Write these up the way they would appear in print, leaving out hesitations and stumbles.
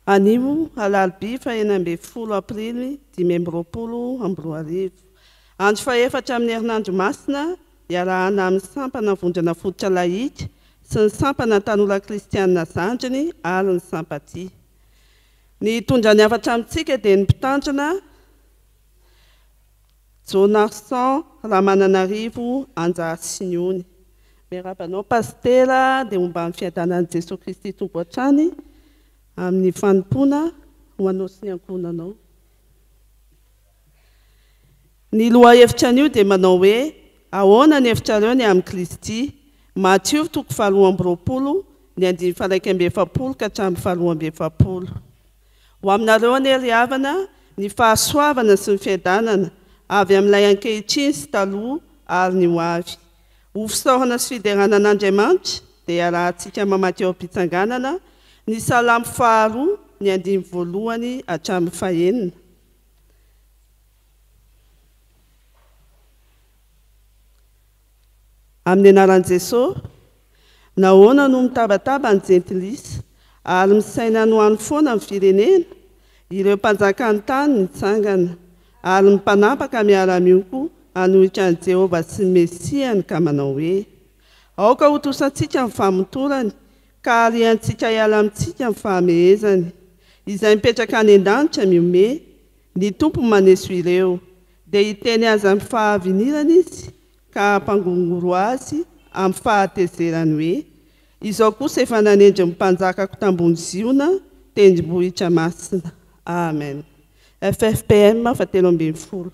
Anio alarobia fa 10 aprily 2020. Andro faefatra amin'ny herinandro masina iarahana amin'ny sampana vondrona fototra laika sy ny sampana tanora kristianina zandriny ary ny sampatia. Ny tondra ny afatra amintsika dia ny mpitandrina Jonarson Ramananarivo Anjahasiniony. Miarabanao pastera dia momba amin'ny fiadanan'i Jesosy Kristy tombo hatrany amin'ny fanompona ho anao sy ny ankonanao. Ny lohahevitra an'io dia manao hoe ahoana ny hevitrareo ny amin'ny Kristy. Matthieu 7:20 ny 9:1 ka hatramin'ny 2:1. Ho aminareo anery havana ny fahasoavana sy ny fiadanana avy amin'ilay ankehitriny sy taloha ary ny ho avy. Ho fisaorana sy fiderana an'Andriamanitra dia arahantsika mamaky eo am-pitsanganana ny Salamo 2 ny 1 hatramin'ny 9. Amin'ny anaran'i Jesosy, nahoana no mitabataba ny jentilisa ary misaina no any foana amin'ny firenena, ireo mpanjaka ny tany nitsangana ary mpanapaka miara-mioko hanohitra an'i Jehovah sy ny Mesiany ka manao hoe aoka ho tosantsika amin'ny famotorany ka ariantsika hiala amintsika amin'ny fahamehezany. Izay mipetraka any an-danitra miome, ny tompo maneso ireo, dia hiteny azy amin'ny fahavinirana izy ka hampangongoro azy amin'ny fahatezerany hoe izao kosa efa nanendry ny mpanjakako tambony ziona tendrombohitra masina. Amen. FFPM 7:20.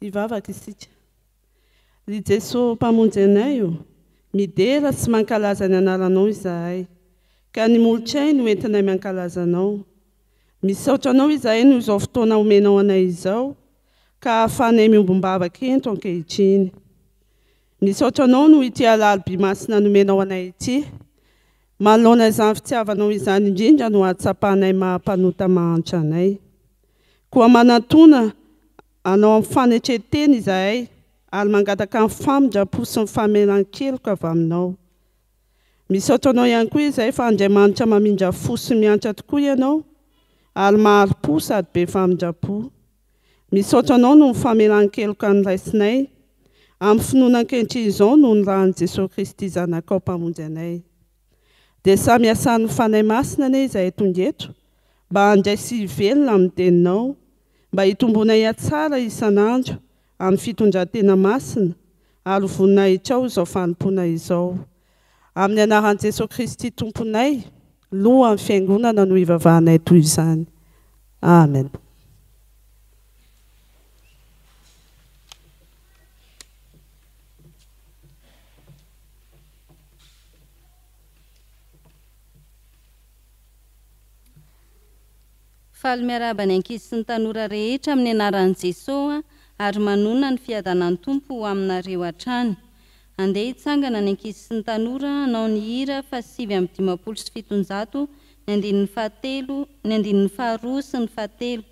hivavaka isika. Ry Jesosy mpamonjy anay io, midera sy mankalaza ny anaranao izahay, ka ny molotray no entinay mankalazanao. Misaotra anao izahay no izao fotoana omenao anay izao, ka ahafahanay miombom-bavaka ento ankehitriny. Misaotra anao no ity alalby masina nomenao anay ity, manoloana izany fitiavanao izany indrindra no atsapahanay mahampanota mahantra anay. Koa manantona anao amin'ny fanetreteny izahay, ary mangataka amin'ny famindrapo sy ny famelan-keloka avy aminao. Misaotra anao ihany koa izahay fa Andriamanitra mamindra fo sy miantra tokoa ianao, ary maharo-po sady be famindrapo. Misaotra anao no famelan-keloka ny raisinay, amin'ny finoana ankehitriny izao no ny rahan'i Jesosy Kristy zanakao mpamonjy anay. Dia samy asan'ny fanahy masina ane izahay tonga eto, mba handray sy hivelona amin'ny teninao, mba hitombonay atsara isan'andro amin'ny fitondran-tena masina, ary voninahitra izao fanompoana izao. Amin'ny anaran'i Jesosy Kristy tomponay, loha amin'ny fiangonana no hivavahanay toy izany. Amen. Faly miaraba ny ankizy sy ny tanora rehetra amin'ny anaran'i Jesosy ary manona ny fiadanan'ny Tompo aminareo hatrany. Andeha hitsangana ny ankizy sy ny tanora hanao ny hira fa 750 ny andinin'ny fahatelo, ny andinin'ny faharoa sy ny fahatelo.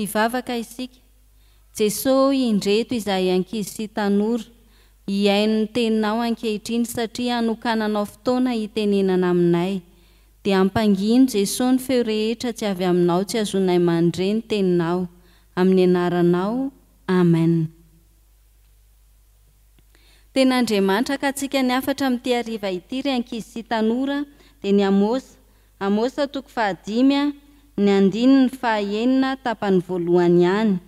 Hivavaka isika. Jesosy indreto izahay ankizy sy tanora, hiaino ny teninao ankehitriny satria anokananao fotoana hitenenana aminay. Dia ampangino Jesosy ny feo rehetra tsy avy aminao tsy azonay mandre ny teninao. Amin'ny anaranao, amen. Ten'Andriamanitra ka tsika ny afatra amin'ity hariva ity ry ankizy sy tanora, dia ny Amosa 5, ny 9 tapany voalohany ihany.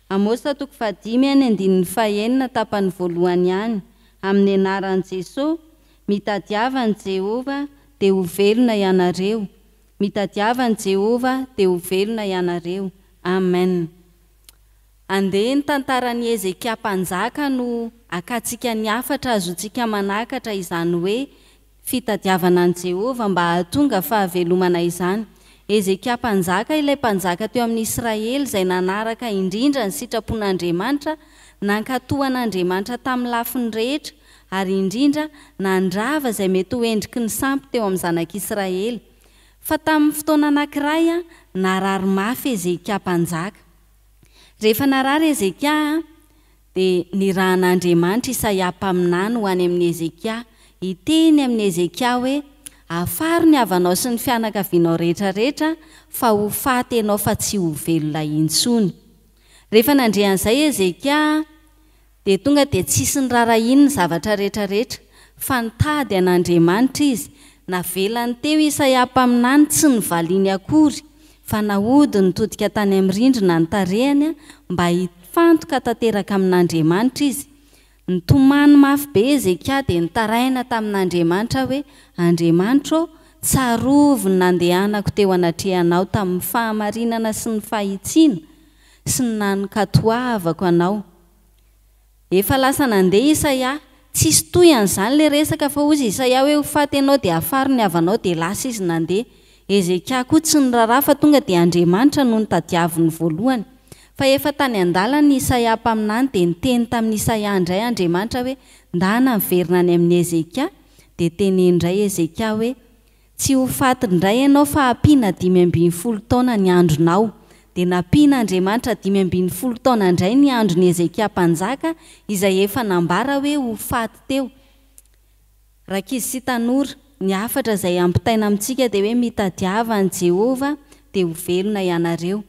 Amosa 5, ny 9 tapany voalohany ihany. Amin'ny anaran'i Jesosy, mitadiavan'i Jehova dia ho velona ianareo. Mitadiavan'i Jehova dia ho velona ianareo. Amen. Andeha ny tantaran'i Hezekia mpanjaka no akatsika ny afatra azontsika manakatra izany hoe fitadiavana an'i Jehova mba hahatonga fahavelomana izany. Ezekia mpanjaka, ilay mpanjaka teo amin'ny Israely izay nanaraka indrindra ny sitrapon'Andriamanitra, nankatohan'Andriamanitra tamin'ny lafiny rehetra ary indrindra nandrava izay mety ho endriky ny sampy teo amin'ny zanak'Israely. Fa tamin'ny fotoana anankiray narary mafy Ezekia mpanjaka. Rehefa narary Ezekia dia nirahan'Andriamanitra Isaia mpaminany ho any amin'ny Ezekia, iteny amin'ny Ezekia hoe afaro ny havanao sy ny fianakavianao rehetrarehetra fa ho faty ianao fa tsy ho velona intsony. Rehefa nandrean'izay Ezekia dia tonga dia tsisy nirarahiany ny zavatra rehetrarehetra fa nitady an'Andriamanitra izy. Navelany teo Isaia mpaminany tsy nivaliany akory fa naody nitodika tany amin'ny rindrina ny tarehany mba hifantoka tanteraka amin'Andriamanitra izy. Nitomany mafy be Ezekia dia nitaraina tamin'Andriamanitra hoe Andriamanitra tsarovo ny nandehanako teo anatrehanao tamin'ny fahamarinana sy ny fahitsiana sy ny nankatoavako anao. Efa lasa nandeha Isaia, tsisy toyan'izany le resaka fa ozy Isaia hoe ho faty ianao dia afaro ny havanao dia lasa izy nandeha. Ezekia koa tsy niraharaha fa tonga dia Andriamanitra no nitadiaviny voalohany. Fa efa tany an-dalana Isaia mpaminany dia niteny tamin'ny Isaia indray Andriamanitra hoe ndana miverina any amin'ny Ezekia, dia teny indray Ezekia hoe tsy ho faty indray ianao fa ampiana 510 taona ny andronao. Dia nampiana Andriamanitra 510 taona indray ny andron'ny Ezekia mpanjaka izay efa nambara hoe ho faty teo. Rankizy sy tanora, ny hafatra izay ampitaina amintsika dia hoe mitadiava an'i Jehova dia ho velona ianareo.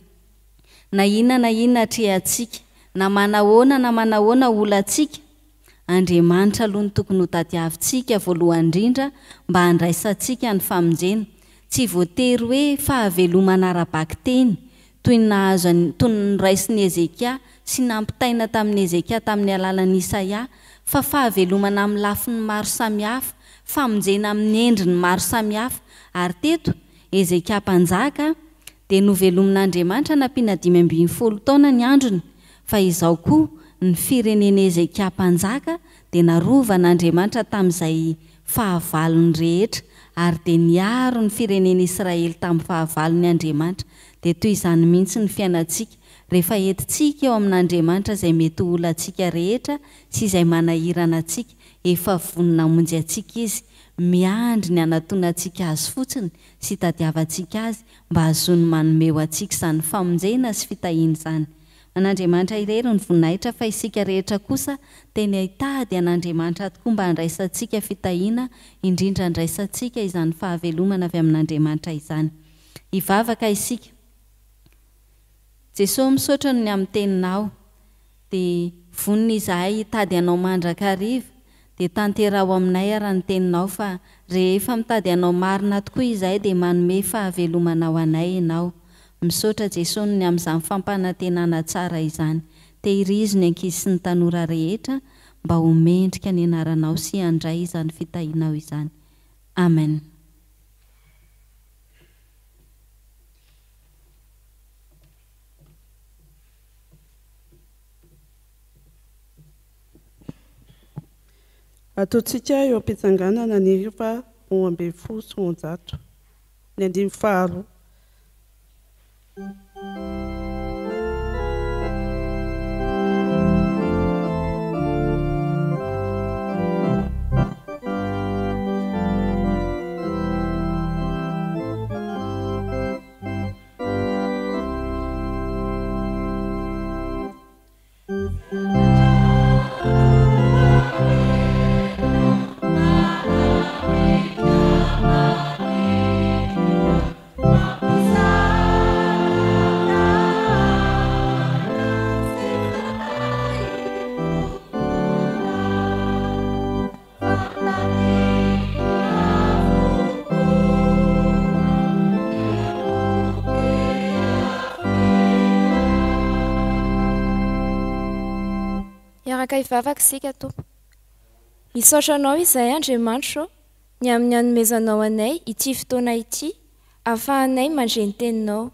Na inona atrehantsika, na manahoana olantsika, Andriamanitra aloha ny tokony ho tadiavintsika voalohany indrindra mba handraisantsika ny famonjena. Tsy voatery hoe fahavelomana ara-baky teny toy ny noraisin'ny Ezekia sy nampitaina tamin'ny Ezekia tamin'ny alalan'ny Isaia, fa fahavelomana amin'ny lafiny maro samihafa, famonjena amin'ny endriny maro samihafa. Ary teto Ezekia mpanjaka dia novelomin'Andriamanitra nampiana 510 taona ny androny, fa izao koa ny firenen'i Ezekia mpanjaka dia narovan'Andriamanitra tamin'izay fahavalony rehetra, ary dia niaro ny firenen'i Israely tamin'ny fahavalony Andriamanitra. Dia toy izany mihitsy ny fiainantsika rehefa entintsika eo amin'Andriamanitra izay mety ho olantsika rehetra sy izay manahirana antsika, efa vonona monjy antsika izy, miandry ny anatoanantsika azy fotsiny sy tadiavantsika azy mba hazony manomeo antsika izany famonjena sy fitahiana izany. An'Andriamanitra irery ny voninahitra fa isika rehetra kosa teny hitady an'Andriamanitra tokoa mba handraisantsika fitahiana, indrindra handraisantsika izany fahavelomana avy amin'Andriamanitra izany. Hivavaka isika. Jesosy misaotra ny amin'ny teninao, dia vonina izahay hitady anao mandrakariva, dia tanteraho aminay ara ny teninao fa rehefa mitady anao marina tokoa izahay dia manome fahavelomana ho anay ianao. Misaotra Jesosy ny amin'izany fampanantenana tsara izany. Tehirizo ny ankizy sy ny tanora rehetra mba ho mendrika ny anaranao sy handray izany fitahinao izany. Amen. Ataontsika eo am-pitsanganana ny riva 11 ny 15. Ivavaka isika Tompo. Misaotra anao izahay Andriamanitra ny amin'ny hanomezanao anay ity fotoana ity, ahafahanay mandre ny teninao.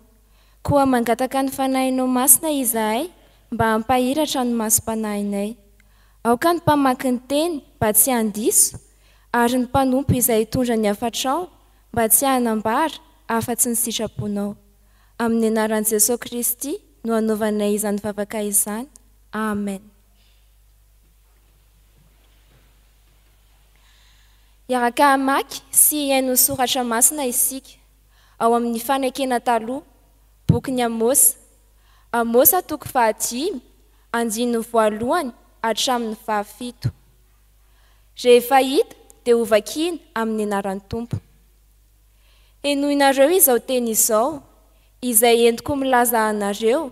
Koa mangataka ny fanahinao masina izahay mba hampahiratra ny masom-panahinay. Aoka ny mpamaky ny teny mba tsy handiso, ary ny mpanompo izay hitondra ny hafatrao mba tsy hanambara afa-tsy ny sitraponao. Amin'ny anaran'i Jesosy Kristy no anaovanay izany vavaka izany. Amen. Iaraka hamaky sy haino soratra masina isika ao amin'ny fanekena taloha bokin'ny Amôsa. Amôsa 5 andiny voalohany hatramin'ny 7. Rehefa hita dia ho vakiana amin'ny anaran'ny Tompo. Enoinareo izao teny izao izay entiko milaza anareo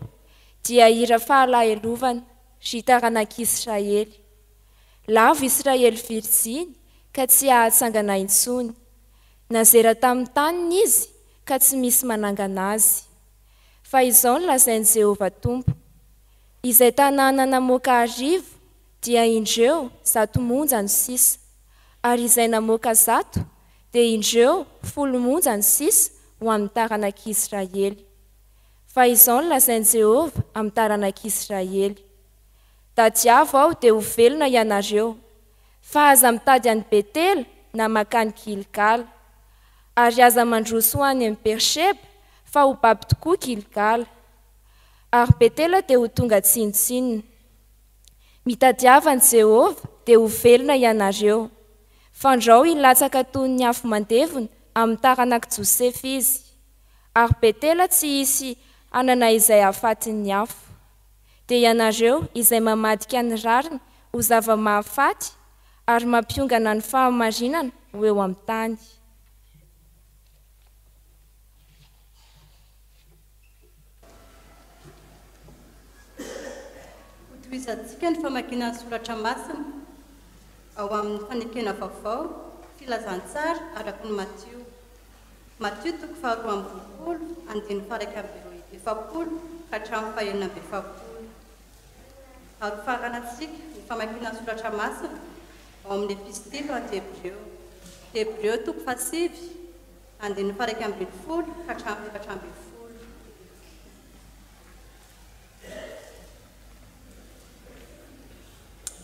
dia hira fahalahelovana ry taranak'Israely. Lavo Israely virjiny ka tsy ahatsangana intsony. Nazera tamin'ny taniny izy ka tsy misy manangana azy. Fa izao no lazain'i Jehovah Tompo. Izay tanàna namoaka arivo dia indreo 100 monja no sisa, ary izay namoaka 100 dia indreo 10 monja no sisa ho amin'ny taranak'Israely. Fa izao no lazain'i Jehovah amin'ny taranak'Israely. Tadiavo aho dia ho velona ianareo, fa aza mitady any Betela na makany Gilgal, ary aza mandroso ho any amin'ny Bersheba fa ho baby tokoa Gilgal. Ary Betela dia ho tonga tsinotsinona. Mitadiava an'i Jehovah dia ho velona ianareo. Fandrao hilatsaka toy ny afo mandevona amin'ny taranak'i Josefy izy. Ary Betela tsy hisy anana izay hahafatin'ny afo. Dia ianareo izay mamadika ny rariny ho zava-mahafaty ary mampiongana ny fahamarinana ho eo amin'ny tany. Hotoizantsika ny famakiana ny soratra masina ao amin'ny fanekena vaovao filazantsara araka ny Matthieu. Matthieu 2:20 andiny 1:70 ka hatramin'ny 2:70. Ary faranantsika ny famakiana ny soratra masina ao amin'ny epistily anty Hebreo. Hebreo 7 andiny 1:20 ka hatramin'ny 7:20.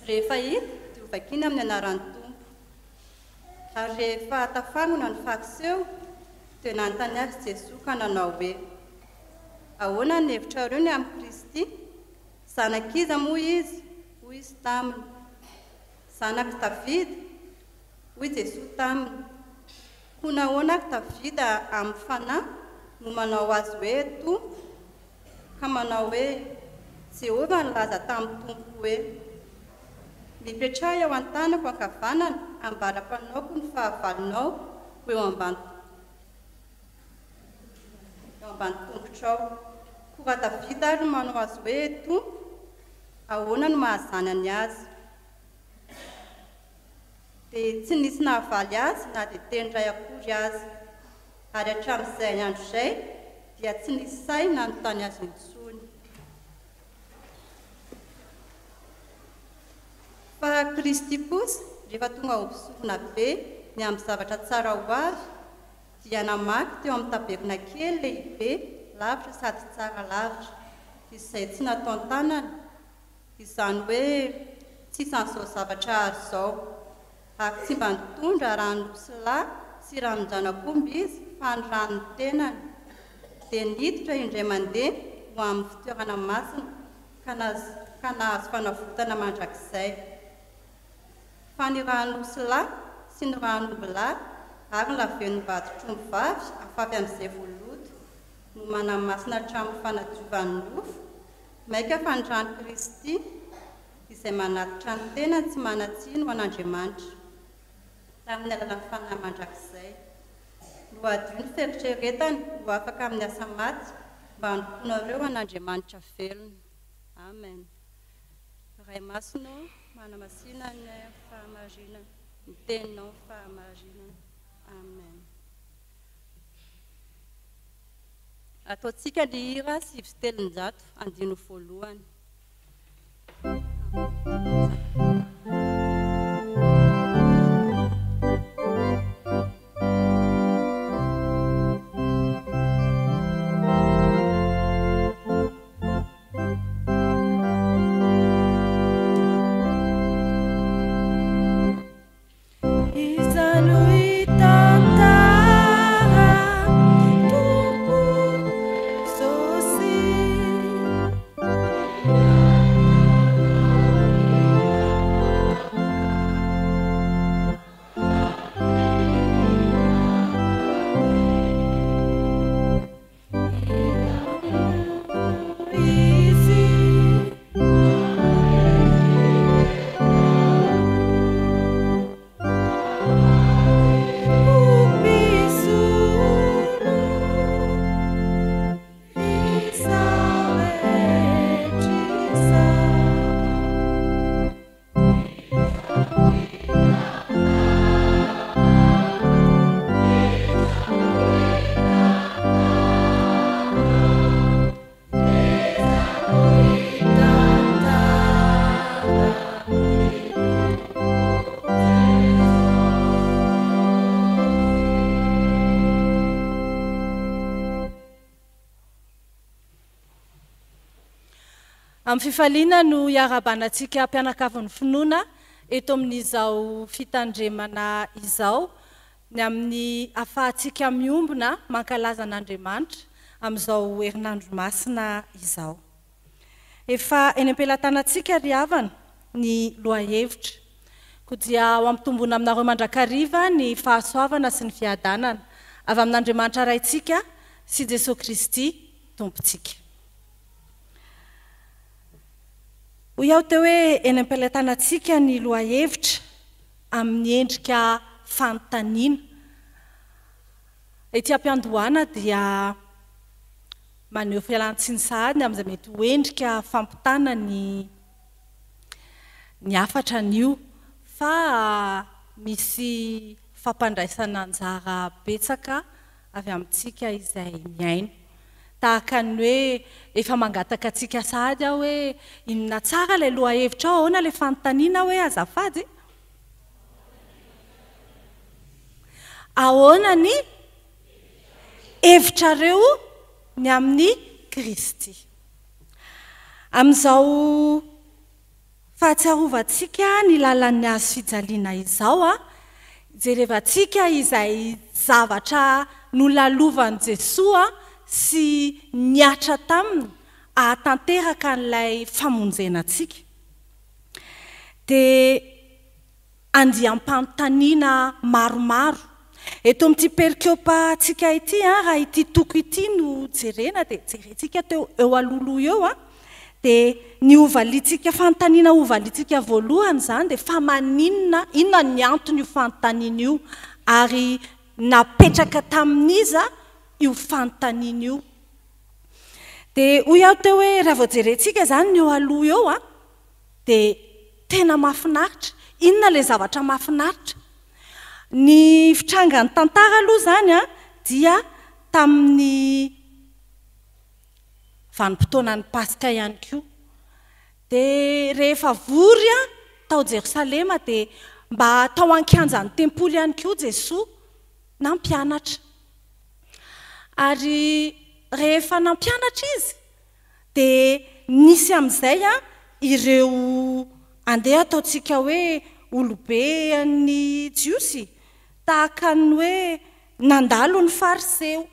Rehefa hita dia ho vakiana amin'ny anaran'ny Tompo. Ary rehefa tafanona ny fakiseo dia nanontany azy Jesosy ka nanao hoe: ahoana ny hevitra reo ny amin'ny Kristy? Zanakiza moa izy? Hoy izy taminy. Zanaky Davida? Hoy Jesosy taminy. Koa nahoana Davida amin'ny fanahy no manao azy hoe Tompo, ka manao hoe Jehovah nilaza tamin'ny Tompo hoe: mipetraha ao an-tanako ankavanana ambara-panaoko ny fahavalonao ho eo ambany tongotrao. Koa Davida ary manao azy hoe Tompo, ahoana no mahazanany azy? Dia tsy nisy nahavaly azy na dia teny iray akory azy, ary hatramin'izay andro izay dia tsy nisy say nanontany azy intsony. Fa Kristy kosa rehefa tonga ho bisorona be ny amin'ny zavatra tsara ho avy dia namaky teo amin'ny tabekona kely lehibe lavitra sady tsara lavitra, izay tsy nataony tanana, izany hoe tsisy an'izao zavatra azo izao, ary tsy mba nitondra rano sy lahy sy ranon-janak'omby izy fa ny ranony tenany. Dia niditra indray mandeha ho amin'ny fitoerana masina ka nahazo fanavotana mandrakizay. Fa ny ranosy lahy sy ny ranomby lahy ary ny laven'ny vady-tromby vavy afavy amin'izay voaloto no manamasina hatramin'ny fanadiovan'ny nofo, maika fa ny rano Kristy izay manatitra ny tenany tsy manatsino ho an'Andriamanitra. Tamin'ny alalan'ny fanahy mandrakizay no adio ny fieritreretany ho afaka amin'ny asa maty mba handokonareo an'Andriamanitra velona. Amen. Ray masonao manamasina ny fahamarina, ny teninao fahamarina. Amen. Ataontsika ny hira 7:30 andino voalohany. Izanui tantara amin'ny fifaliana no iarabanantsika mpianakavin'ny finoana eto amin'izao fitandremana izao ny amin'ny afahantsika miombona mankalaza an'Andriamanitra amin'izao herinandro masina izao. Efa eny am-pelantanantsika ry havana ny lohahevitra ko dia ao amin'ny aminareo mandrakariva ny fahasoavana sy ny fiadanana avy amin'Andriamanitra raintsika sy Jesosy Kristy tompontsika. Ho iaho teo hoe eny am-pelantanantsika ny lohahevitra amin'ny endrika fanontaniana. Ety am-piandohana dia maneho fialan-tsiny sahady amin'izay mety ho endrika fampitana ny afatra an'io fa misy fampandraisana anjara betsaka avy amintsika izay miaino. Tahaka ny hoe efa mangataka antsika sahady aho hoe inona tsara ilay lohahevitra ao, ahoana ilay fanontaniana hoe azafady? Ahoana ny hevitrareo ny amin'ny Kristy. Amin'izao fahatsiarovantsika ny lalan'ny azo fijaliana izao jerevantsika izay zavatra nolalovan'i Jesosy sy niatra taminy ahatanteraka n'ilay famonjenantsika. Dia andiam-panontaniana maromaro. Eto amin'ity perikôpa tsika ity raha ity toko ity no jerena dia jerentsika teo eo alohaloha eo dia ny ovalitsika fanontaniana ovalitsika voalohany zany dia fa maninona inona ny antony io fanontaniana io ary napetraka tamin'iza io fanontaniana io. Dia hoy aho teo hoe raha vao jerentsika zany ny eo aloha eo dia tena mahafinaritra. Inona ilay zavatra mahafinaritra? Ny fitrangan'ny tantara aloha zany dia tamin'ny vanim-potoanan'ny Paska ihany koa. Dia rehefa vory tao Jerosalema dia mba tao an-kianjan'ny tempoly ihany koa Jesosy nampianatra. Ary rehefa nampianatra izy dia nisy amin'izay ireo andeha ataontsika hoe olobe an'ny Jiosy tahaka ny hoe nandalo ny fariseo.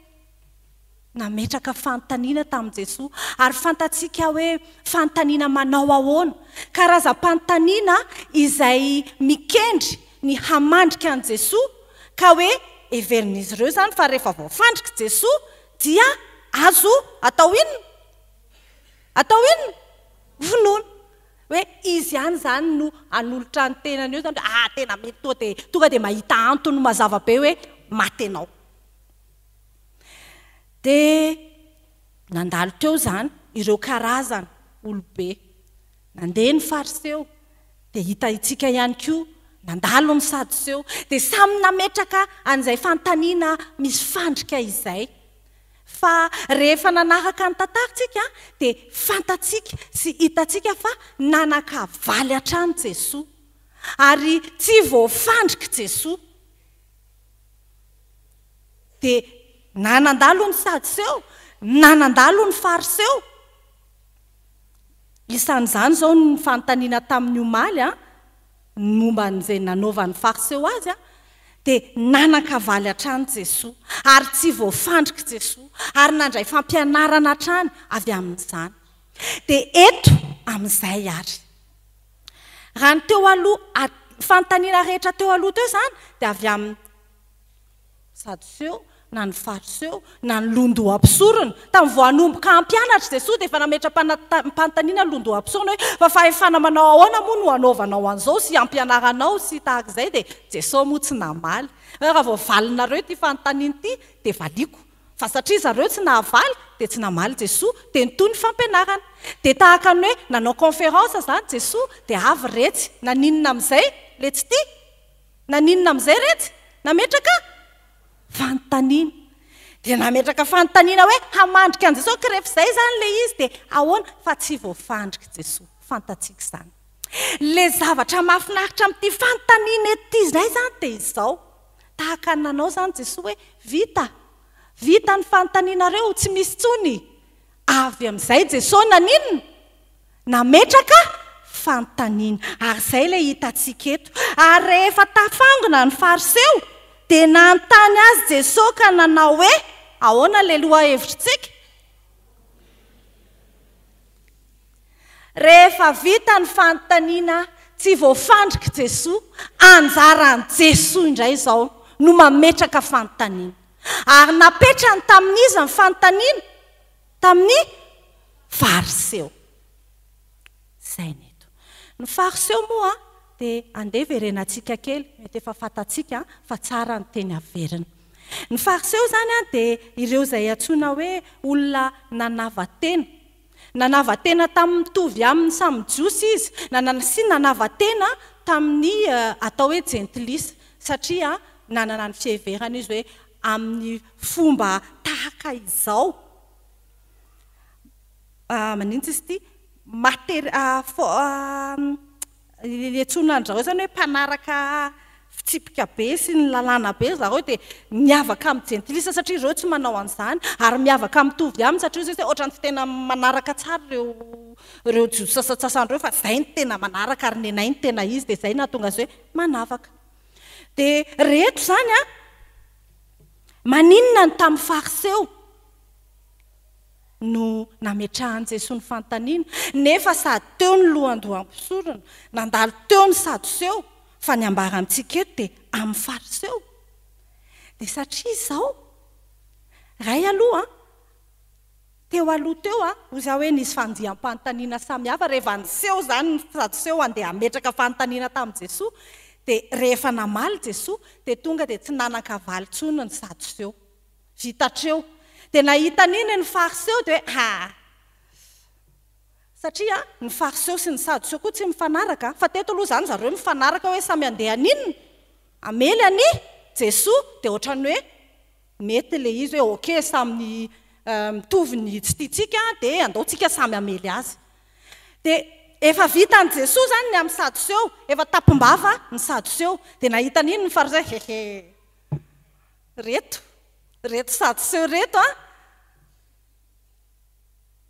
Nametraka fanontaniana tamin'i Jesosy ary fantatsika hoe fanontaniana manao ahoana. Karazam-panontaniana izay mikendry ny hamandrika an'i Jesosy ka hoe heverin'izy ireo zany fa rehefa voafandrika Jesosy dia azo atao inona? Atao inona? Vonoina. Hoe izy ihany zany no anolotra ny tenany eo zany tena mety tonga dia mahita antony mazava be hoe maty anao. Dia nandalo teo zany ireo karazana olobe. Nandeha ny fariseo dia hita itsika ihany koa nandalo ny sadoseo dia samy nametraka an'izay fanontaniana misy fandrika izay. Fa rehefa nanaraka ny tantarantsika dia fantatsika sy hitatsika fa nanakavaly hatrany Jesosy ary tsy voafandrika Jesosy. Dia nanandalo ny sadoseo, nanandalo ny fariseo. Isan'izany zao ny fanontaniana tamin'ny omaly momba n'izay nanaovan'ny fariseo azy dia nanakavaly hatrany Jesosy ary tsy voafandrika Jesosy ary nandray fampianarana hatrany avy amin'izany. Dia eto amin'izay ary raha ny teo aloha fanontaniana rehetra teo aloha teo zany dia avy amin'ny sadoseo na ny fariseo na ny londoha ampisorona. Tamin'ny voanomboka hampianatra Jesosy dia efa nametra-panontaniana londoha ampisorona hoe fa fahefana manao ahoana moa no hanaovanao an'izao sy hampianaranao sy tahaka izay dia Jesosy moa tsy namaly. Raha vao valinareo ity fanontaniana ity dia valiko. Fa satria zareo tsy nahavaly dia tsy namaly Jesosy dia nitoy ny fampianarana. Dia tahaka ny hoe nanao conférence zany Jesosy dia avy retsy. Naninona amin'izay letsy ity? Naninona amin'izay retsy? Nametraka fanontaniana. Dia nametraka fanontaniana hoe hamandrika an'i Jesosy ka rehefa izay zany ilay izy dia ahoana fa tsy voafandrika Jesosy. Fantatsika izany. Ilay zavatra mahafinaritra amin'ity fanontaniana ety izay zany dia izao. Tahaka ny nanao zany Jesosy hoe vita ny fanontanianareo tsy misy tsony. Avy amin'izay Jesosy naninona? nametraka fanontaniana ary izay ilay hitantsika eto. Ary rehefa tafangona ny fariseo dia nanontany azy Jesosy ka nanao hoe ahoana ilay lohahevitrintsika. Rehefa vita ny fanontaniana tsy voafandrika Jesosy, anjaran'i Jesosy indray izao no mametraka fanontaniana. Ary napetrany tamin'iza ny fanontaniana? Tamin'ny fariseo. Izay neto. Ny fariseo moa dia andeha verenantsika kely, mety efa fantatsika fa tsara ny teny averina. Ny fariseo izany dia ireo izay antsoina hoe olona nanava-tena. Nanava-tena tamin'ny mitovy amin'ny samy jiosy izy, sy nanava-tena tamin'ny atao hoe jentilisa, satria nanana ny fiheverana izy hoe amin'ny fomba tahaka izao. Manintsy izy ity etsona andrareo izany hoe mpanaraka fitsipika be sy ny lalàna be zareo dia miavaka amin'ny jentilisa satria ireo tsy manao an'izany, ary miavaka mitovy aminy satria izy ohatrany tsy tena manaraka tsara ireo jiosy sasatsasandreo fa izay ny tena manaraka ary nenay ny tena izy dia izay nahatonga azy hoe manavaka. Dia reto izany maninona ny tamin'ny fariseo no nametrahan'i Jesosy ny fanontaniana, nefa sady teo ny lohandohampisorona, nandalo teo ny sadoseo, fa ny ambara amintsika eto dia amin'ny fariseo. Dia satria izao ray aloha teo aloha teo hoy izaho hoe nisy fandiam-panontaniana samihafa rehefa niseho izany ny sadoseo andeha hametraka fanontaniana tamin'i Jesosy, dia rehefa namaly Jesosy dia tonga dia tsy nanan-kavaly intsony ny sadoseo, vitatreo. Dia nahita an'iny ny fariseo dia hoe satria ny fariseo sy ny sadoseo koa tsy mifanaraka, fa teto aloha izany zareo mifanaraka hoe samy andeha aninona amely any Jesosy, dia ohatrany hoe mety ilay izy hoe ok samy mitovy ny tsy tiantsika dia andaontsika samy amely azy. Dia efa vita ny Jesosy zany ny amin'ny sadoseo, efa tapimbava ny sadoseo, dia nahita an'iny ny fariseo reto sadoseo reto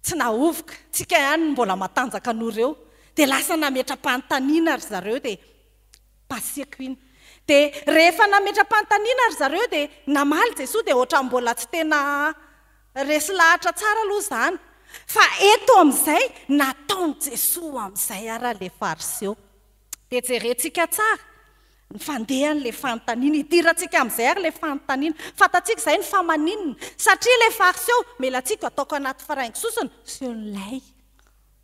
tsy nahovoka, tsika ihany mbola matanjaka an'ireo. Dia lasa nametra-panontaniana ry zareo dia pasiako iny. Dia rehefa nametra-panontaniana ry zareo dia namaly Jesosy dia ohatra mbola tsy tena resy lahatra tsara aloha izany. Fa eto amin'izay nataon'i Jesosy amin'izay ara ilay fariseo. Dia jerentsika tsara ny fandehan'ilay fanontaniana, hidirantsika amin'izay ary ilay fanontaniana. Fantatsika izay ny famaninina, satria ilay fariseo melantsika ataoko anaty faraingo sosona sy on'lay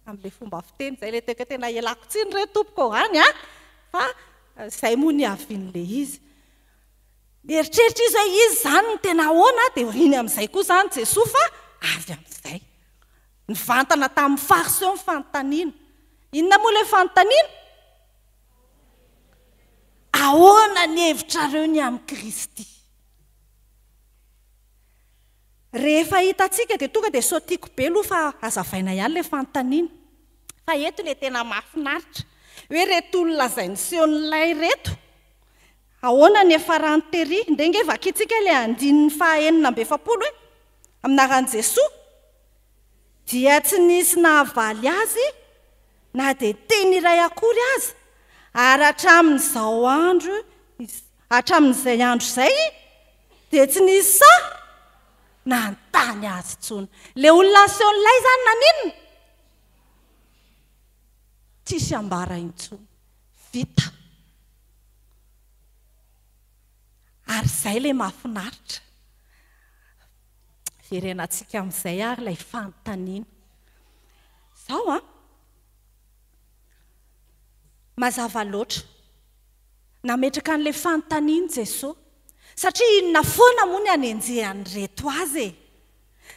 amin'ilay fomba fiteny izay ilay teka tena ialako tsiny re tompoko any fa izay moa ny avian'ilay izy. Dia eritreritra izy hoe izy izany ny tena ahoana dia iny amin'izay koa izany Jesosy fa avy amin'izay. Nivantana tamin'ny fariseo ny fanontaniana. Inona moa ilay fanontaniana? Ahoana ny hevitrareo ny amin'ny Kristy? Rehefa hitantsika dia tonga dia saotiako be aloha fa azavaina ihany ilay fanontaniana. Fa eto ilay tena mahafinaritra hoe reto olona izay nisehon'ilay reto, ahoana ny efa rano tery, indenge vakitsika ilay andininy fahaenina amby efapolo hoe aminaran'i Jesosy dia tsy nisy nahavaly azy na dia teny iray akory azy, ary hatramin'izao andro, hatramin'izay andro izay dia tsy nisy nanontany azy intsony. Ilay olona nisehon'ilay izany naninona? Tsisy ambara intsony, vita. Ary izay ilay mahafinaritra. Verenantsika amin'izay ary ilay fanontaniana. Izao mazava loatra nametraka an'ilay fanontaniana Jesosy, satria inona foana moa ny hanenjehany reto azy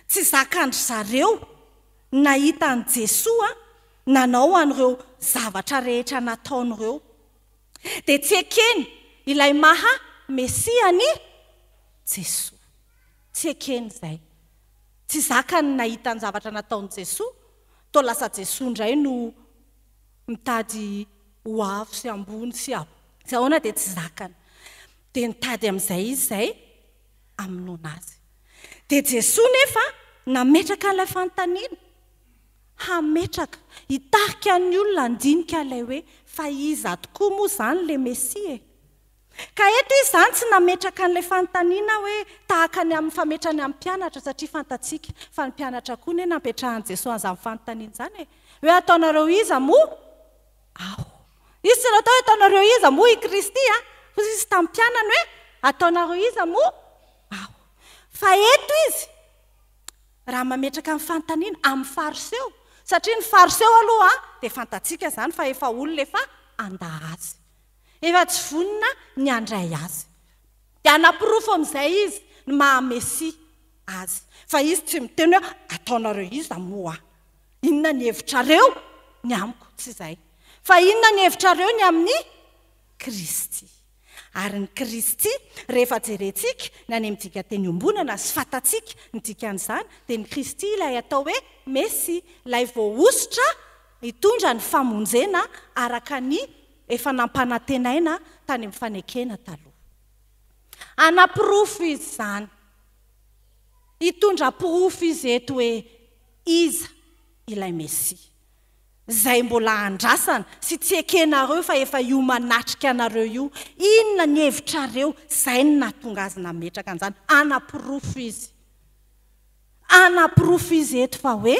tsy zakandry zareo nahita an'i Jesosy nanao an'ireo zavatra rehetra nataon'ireo. Dia tsy ekeny ilay maha Mesiany Jesosy, tsy ekeny izay. Tsy zakany nahita ny zavatra nataon'i Jesosy, toa lasa Jesosy indray no mitady ho avo sy ambony sy ahoana dia tsy zakany. Dia nitady amin'izay izy izay amin'onazy. Dia Jesosy nefa nametraka an'ilay fanontaniana hametraka hitarika ny olona andinika ilay hoe fa iza tokoa moa izany le Mesia e. Ka eto izy izany tsy nametraka an'ilay fanontaniana hoe tahaka ny amin'ny fametrany amin'ny mpianatra satria fantatsika fa ny mpianatra koa ny napetrahan'i Jesosy an'izany fanontaniana izany e. Hoe ataonareo iza moa? Ao. Izy tsy natao hoe ataonareo iza moa i Kristy a? Fa izy tamin'ny mpianany hoe ataonareo iza moa? Ao. Fa eto izy raha mametraka amin'ny fanontaniana amin'ny fariseo satria ny fariseo aloha dia fantatsika izany fa efa olona efa andahazy. Efa tsy vonina ny andray azy. Dia anapirofo amin'izay izy ny maha-Mesia azy. Fa izy tsy miteny hoe ataonareo iza moa? Inona ny hevitrareo ny amiko? Tsy izay. Fa inona ny hevitrareo ny amin'ny Kristy? Ary ny Kristy rehefa jerentsika ny any midika teny ombonana sy fatatsika ny dikan'izany dia ny Kristy ilay atao hoe Mesia, ilay voaositra hitondra ny famonjena araka ny efa nampanantenaina tany amin'ny fanekena taloha. Anapirofo izy izany. Hitondra pirofo izy eto hoe iza ilay Mesia. Izay mbola andrasana sy tsy ekenareo fa efa io manatrika anareo io. Inona ny hevitrareo? Izay ny nahatonga azy nametraka an'izany. Anapirofo izy. Anapirofo izy eto fa hoe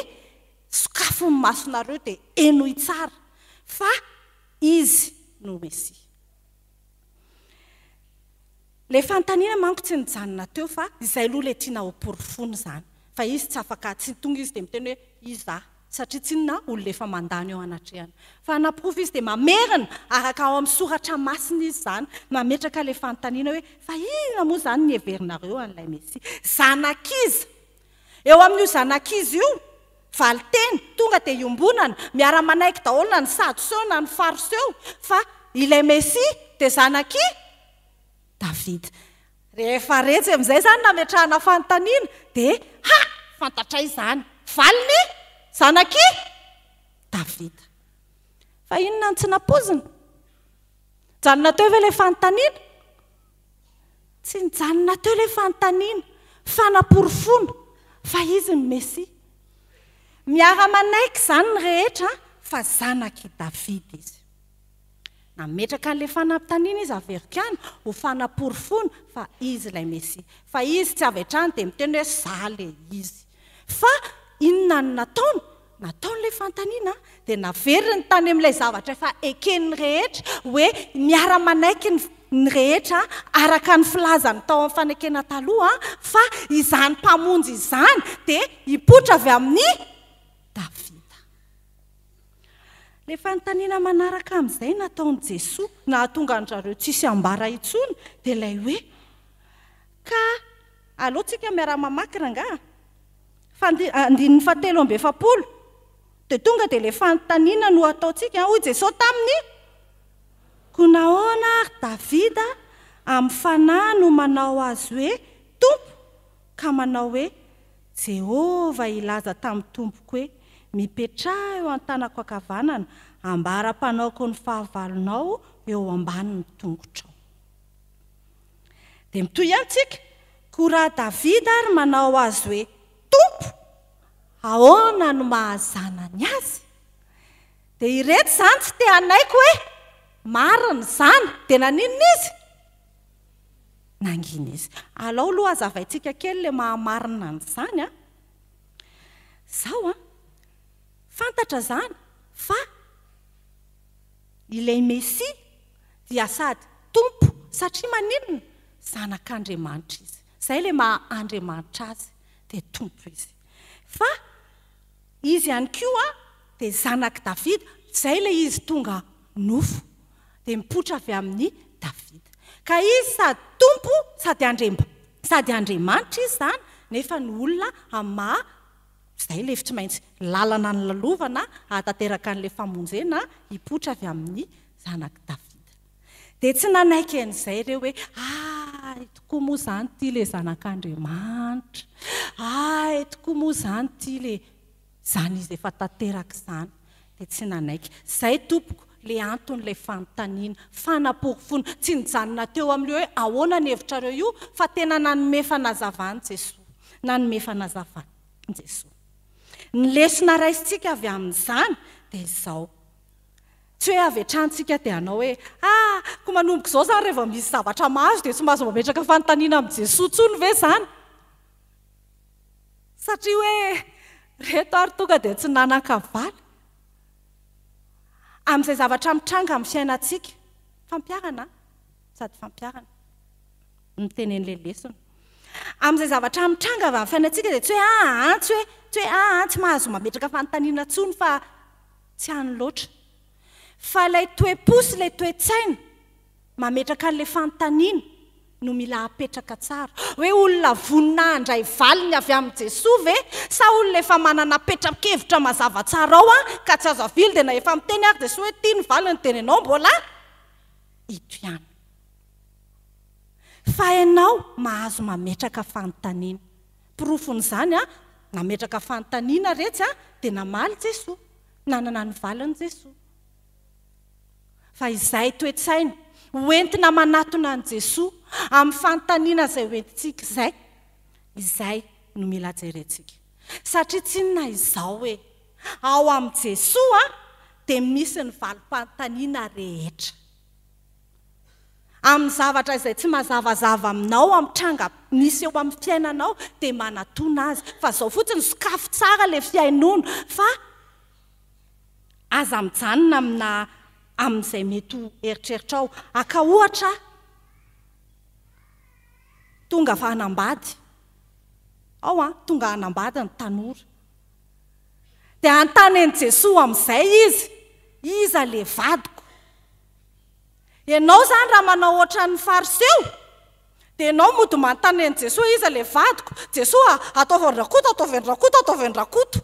sokafo ny masonareo dia enoy tsara fa izy no Mesia. Le fanontaniana manko tsy nijanona teo fa izay aloha le tiana ho porofony izany. Fa izy tsy afaka tsy tonga izy dia miteny hoe iza satria tsy na olona efa mandany eo anatrehana. Fa anapirofo izy dia mamerina araka ao amin'ny soratra masina izy izany mametraka le fanontaniana hoe fa inona moa izany ny heverinareo an'ilay Mesia? Zanak'iza. Eo amin'io zanak'izy io valiteny tonga dia iombonana miara-manaiky daholo na ny sadoseo na ny fariseo fa ilay Mesia dia zanak'i Davida. Rehefa retsy amin'izay izany nametrahana fanontaniana dia fantatray izany valiny zanak'i Davida. Fa inona tsy napozina? Janona teo ve ilay fanontaniana? Tsy nijanona teo ilay fanontaniana. Fanaporofona fa izy ny Mesia. Miara-manaiky izany ny rehetra fa zanak'i Davida izy. Nametraka an'ilay fanontaniana izy averikany ho fanaporofona fa izy ilay Mesia. Fa izy tsy avy hatrany dia miteny hoe za le izy. Fa inona ny nataony? Nataon'ilay fanontaniana dia naveriny tany amin'ilay zavatra efa eken'ny rehetra hoe miara-manaiky ny rehetra araka ny filazany tao amin'ny fanekena taloha fa izany mpamonjy izany dia hipotra avy amin'ny Davida. Le fanontaniana manaraka amin'izay nataon'i Jesosy nahatonga an'zareo tsisy ambara intsony dia ilay hoe ka alohantsika miara-mamaky rangaha andininy 7:7 dia tonga dia ilay fanontaniana no ataontsika hoy Jesosy taminy ko nahoana ary Davida amin'ny fanahy no manao azy hoe tompo ka manao hoe Jehova ilaza tamin'ny tompoko hoe mipetraha eo an-tanako ankavanana ambara-panaoko ny fahavalonao eo ambanin'ny tongotrao. Dia mitoy antsika ko raha Davida ary manao azy hoe tompo ahoana no mahazanany azy? Dia ireto izany tsy te hanaiko hoe marina izany dia naninona izy? Nangina izy. Alao aloha azavaintsika kely le mahamarina n'izany a. Zao a fantatra izany fa ilay Mesia dia sady tompo satria maninona? Zanak'Andriamanitra izy. Izay le maha-Andriamanitra azy dia tompo izy. Fa izy ihany koa dia zanak'i Davida, izay ilay izy tonga nofo dia mipotra avy amin'ny Davida. Ka izy sady tompo sady Andriamanitra izy izany nefa ny olona amin'ny izay ilay tsy maintsy lalana ny lalovana hatateraka an'ilay famonjena hipotra avy amin'ny zanak'i Davida. Dia tsy nanaiky an'izay ireo hoe tokoa moa izany ty ilay zanak'Andriamanitra. Tokoa moa izany ty ilay izany izy efa tanteraka izany. Dia tsy nanaiky. Izay tompoko le anton'ilay fanontaniana fanaporofona tsy nijanona teo amin'ilay hoe ahoana ny hevitrareo io fa tena nanome fanazavany Jesosy. Nanome fanazavany Jesosy. ny lesona raisitsika avy amin'izany dia izao tsy hoe avy atrantsika dia anao hoe ko manomboka izao zany rehefa misy zavatra mahazo dia tsy mahazo mametraka fanontaniana amin'i Jesosy tsony ve zany satria hoe reto ary tonga dia tsy nanan-kavaly amin'izay zavatra mitranga amin'ny fiainantsika fampiarana sady fampiarana mitenen'ilay lesona amin'izay zavatra mitranga avy amin'ny fiainantsika dia tsy hoe tsy mahazo mametraka fanontaniana tsony fa tsy hany loatra fa ilay toe-posy ilay toe-tsaina mametraka an'ilay fanontaniana no mila apetraka tsara hoe olona vonina handray valiny avy amin'ny Jesosy ve sa olona efa manana petra-kevitra mazava tsara ao ka tsy azo avily dia na efa miteny ary Jesosy hoe tia ny valiny tenenao mbola ito ihany fa ianao mahazo mametraka fanontaniana porofon'izany nametraka fanontaniana retsy dia namaly Jesosy nanana ny valiny Jesosy fa izay toe-tsaina hoentina manatona an' Jesosy amin'ny fanontaniana izay hoentintsika izay no mila jerentsika satria tsy inona izao hoe ao amin'ny Jesosy dia misy ny valim-panontaniana rehetra amin'ny zavatra izay tsy mazavazava aminao amin'ny tranga misy eo amin'ny fiainanao dia manatona azy fa izao fotsiny sokafo tsara ilay fiainoana fa aza mijanona amin'izay mety ho eritreritra ao aka ohatra tonga fa hanambady ao tonga hanambady ny tanora dia antany an'i Jesosy amin'izay iza le vadiko ianao zany raha manao ohatra ny fariseo dia ianao mody manontany an'i Jesosy iza le vadiko Jesosy ataovy ny rakoto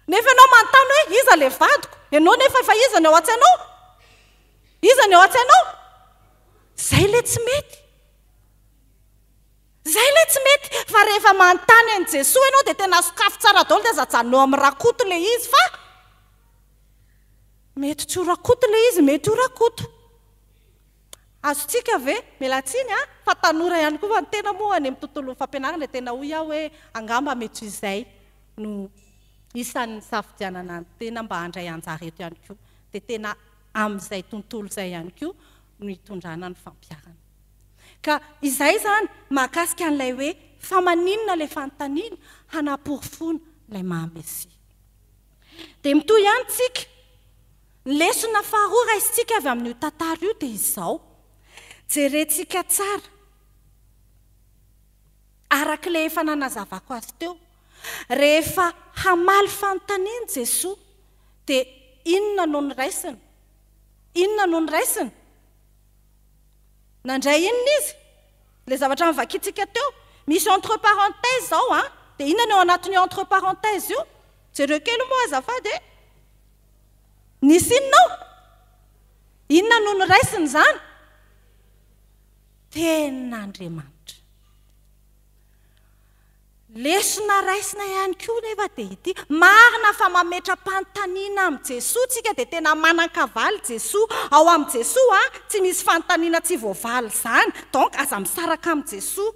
nefa ianao manontany hoe iza le vadiko ianao nefa efa iza ny ao an-tsainao zay le tsy mety fa rehefa manontany an'i Jesosy ianao dia tena sokafo tsara daholo dia azajanonao amin'ny rakoto le izy fa mety tsy ho rakoto le izy mety ho rakoto azontsika ve melatsiny fa tanora ihany koa fa ny tena moa any amin'ny tontolo fampianarana tena hoy aho hoe angamba mety izay no isan'ny safidianana ny tena mba handray anjareto ihany koa dia tena amin'izay tontolo izay ihany koa no hitondrana ny fampiarana ka izay zany mahakasika an'ilay hoe fa maninona ilay fanontaniana hanaporofona ilay mahamesia dia mitoy ihany tsika lesona faharoa raisitsika avy amin'io tantara io dia izao jerentsika tsara arak'ilay efa nanazavako azy teo rehefa hamaly fanontaniana Jesosy dia inona no ny raisina nandray inona izy le zavatra mivakitsika teo misy entre parenthèse zao dia inona no ao anatin'ny entre parenthèse io jereo kely moa azafady nisy inona no ny raisiny zany ten'Andriamanitra lesona raisina ihany koa nefa dia ity marina fa mametra-panontaniana amin'ny Jesosy tsika dia tena manan-kavaly Jesosy ao amin'ny Jesosy tsy misy fanontaniana tsy voavaly zany donc aza misaraka amin'ny Jesosy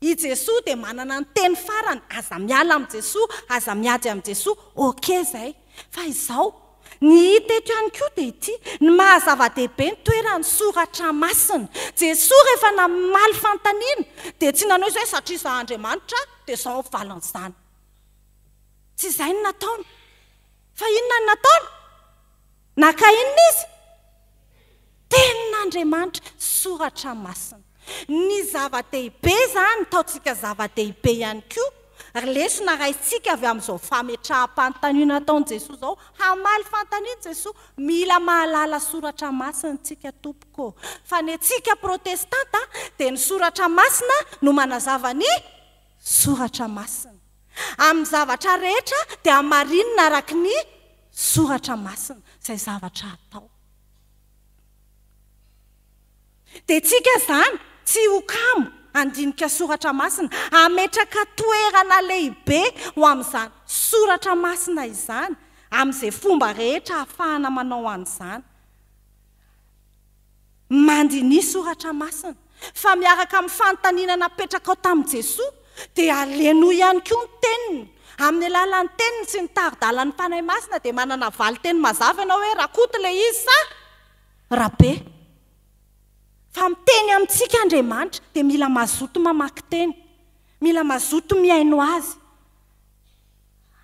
i Jesosy dia manana ny teny farany aza miala amin'ny Jesosy aza miady amin'ny Jesosy ok zay fa izao ny hita eto ihany koa dia ity ny mahazava-dehibe ny toerany soratra masina Jesosy rehefa namaly fanontaniana dia tsy nanao izay satria izaho Andriamanitra dia izaho valan'izany tsy izay no nataony fa inona no nataony naka inona izy tenin'Andriamanitra soratra masina ny zava-dehibe zany taontsika zava-dehibe ihany koa lesona raisitsika avy amin'izao fametraha-panontaniana ataon'i Jesosy izao hamaly fanontaniana Jesosy mila mahalala soratra masina tsika tompoko fa ny antsika protestanta dia ny soratra masina no manazava ny soratra masina amin'ny zavatra rehetra dia amarinina araka ny soratra masina izay zavatra atao dia tsika zany tsy ho kamo andinika soratra masina ametraka toerana lehibe ho amin'izany soratra masina izany amin'izay fomba rehetra ahafahana manao an'izany mandini soratra masina fa miaraka amin'ny fanontaniana napetraka ao tamin'i Jesosy dia aleno ihany koa ny teniny amin'ny alalan'ny teniny sy ny tari-dalan'ny fanahy masina dia manana valiteny mazava ianao hoe rakoto ilay izy sa rabe. Fa miteny amintsika Andriamanitra dia mila mazoto mamaky teny, mila mazoto miaino azy.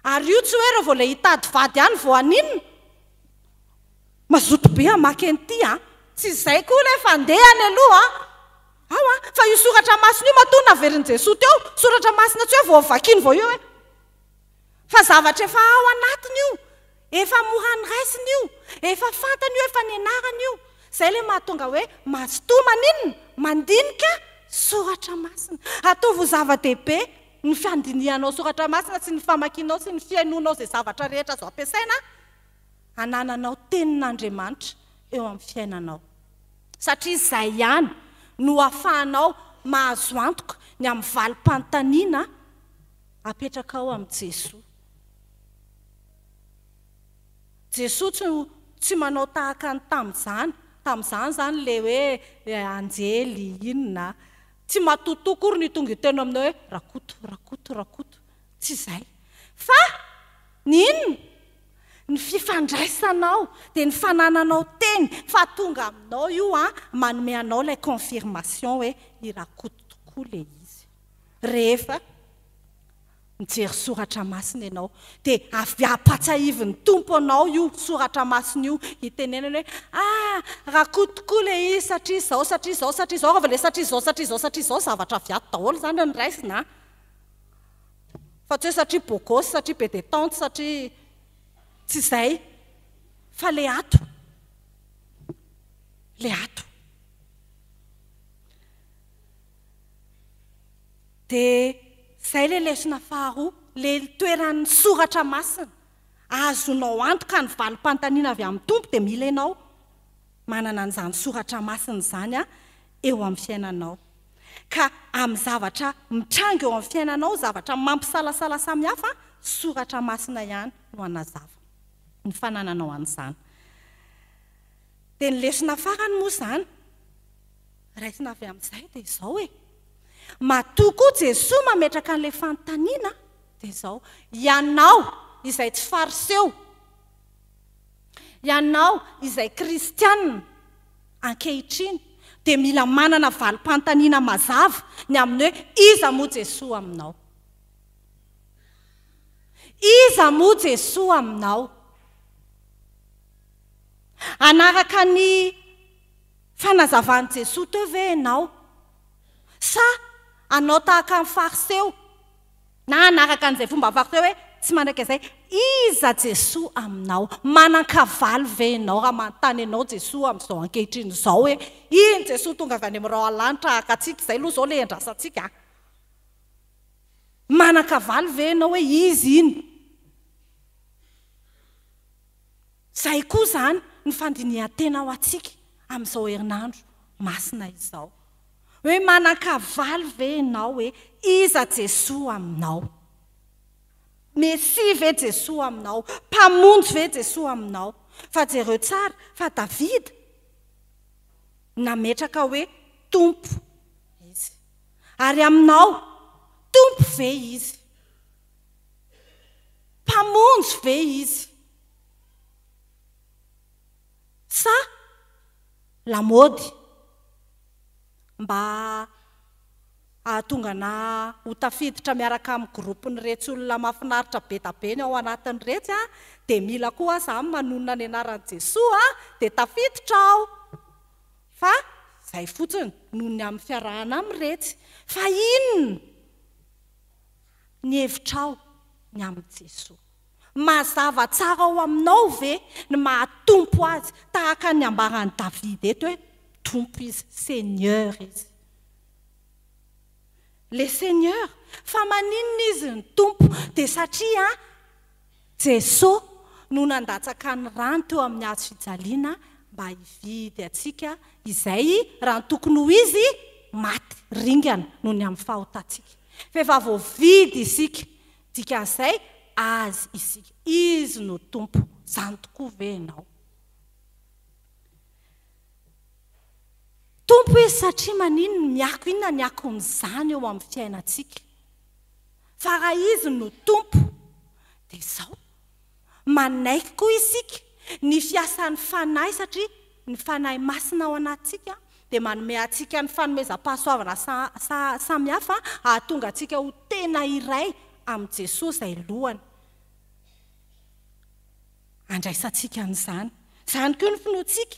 Ary io tsy hoe rehefa ilay hitady vady ihany vao aninona. Mazoto be hamaky an'ity tsy izay koa ilay fandehany aloha fa io soratra masina io matoa naverin'i Jesosy teo, soratra masina tsy hoe vao vakiany vao io hoe fa zavatra efa ao anatiny io, efa morany raisiny io, efa fantany io, efa nianarany io. Izay ilay mahatonga hoe mazotoa maninona mandinika soratra masina. Ataovy ho zava-dehibe ny fandinihanao soratra masina sy ny famakianao sy ny fiainonao izay zavatra rehetra azo ampiasaina, anananao tenin'Andriamanitra eo amin'ny fiainanao. Satria izay ihany no ahafahanao mahazo antoka ny amin'ny valim-panontaniana apetraka ao amin'ny Jesosy. Jesosy tsy manao tahaka ny tamin'izany zany le hoe anjely inona, tsy matotokory ny tonga teno aminao hoe rakoto, tsy izay. Fa ny inona? Ny fifandraisanao dia ny fanananao teny fa tonga aminao io manome anao ilay confirmation hoe i rakoto tokoa ilay izy. Rehefa mijery soratra masina ianao dia avy apatsahivy ny tompo anao io soratra masina io hitenenana hoe rakoto tokoa ilay izy satria izao rehefa ilay satria izao zavatra avy ato daholo zany ny raisina. Fa tsy hoe satria bogosy, satria be détente, satria tsy izay, fa le ato. Dia izay ilay lesona faharoa, le toeran'ny soratra masina azonao antoka ny valim-panontaniana avy amin'ny tompo dia mila ianao manana an'izany soratra masina izany eo amin'ny fiainanao. Ka amin'ny zavatra mitranga eo amin'ny fiainanao, zavatra mampisalasala samihafa, soratra masina ihany no anazava ny fanananao an'izany. Dia ny lesona farany moa izany, raisina avy amin'izay dia izao hoe matoa koa Jesosy mametraka an'ilay fanontaniana dia izao, ianao izay tsy fariseo, ianao izay kristianina ankehitriny dia mila manana valim-panontaniana mazava ny amin'ny hoe iza moa Jesosy aminao. Iza moa Jesosy aminao? Anaraka ny fanazavan'i Jesosy teo ve ianao? Sa anao tahaka ny fariseo na anaraka an'izay fomba fariseo hoe tsy manaiky izay, iza Jesosy aminao? Manan-kavaly ve ianao raha manontany ianao Jesosy amin'izao ankehitriny izao hoe iny Jesosy tonga avy any amin'ny rahalanitra akatsika izay aloha izao ilay andrasantsika? Manan-kavaly ve ianao hoe izy iny? Izay koa izany ny fandinihan-tena ao antsika amin'izao herinandro masina izao. Hoe manan-kavaly ve ianao hoe iza Jesosy aminao? Mesia ve Jesosy aminao? Mpamonjy ve Jesosy aminao? Fa jereo tsara fa Davida nametraka hoe tompo izy. Ary aminao tompo ve izy? Mpamonjy ve izy? Sa lamody mba ahatonga na ho tafiditra miaraka amin'ny gropony retsy olona mahafinaritra be tabeny ao anatin'ny retsy dia mila koa zany manonona ny anaran'i Jesosy dia tafiditra ao. Fa izay fotsiny noho ny amin'ny fiarahana amin'ny retsy. Fa inona ny hevitrao ny amin'ny Jesosy? Mazava tsara ao aminao ve ny mahatompo azy tahaka ny ambaran'i Davida eto hoe tompo izy, Seigneur izy. Le Seigneur, fa maninona izy ny tompo? Dia satria Jesosy no nandatsaka ny rano teo amin'ny hazo fijaliana mba hividy atsika izay raha ny tokony ho izy maty ringana noho ny amin'ny fahotantsika. Fa efa voavidy isika, dikan'izay azy isika, izy no tompo. Izany tokoa ve ianao? Tompo izy satria maninona miako, inona ny akon'izany eo amin'ny fiainantsika? Fa raha izy no tompo dia izao manaiky koa isika ny fiasan'ny fanahy satria ny fanahy masina ao anatsika dia manome atsika ny fanomezam-pahasoavana samihafa ahatonga atsika ho tena iray amin'ny Jesosy izay lohany. Andraisantsika an'izany. Izany koa ny finoantsika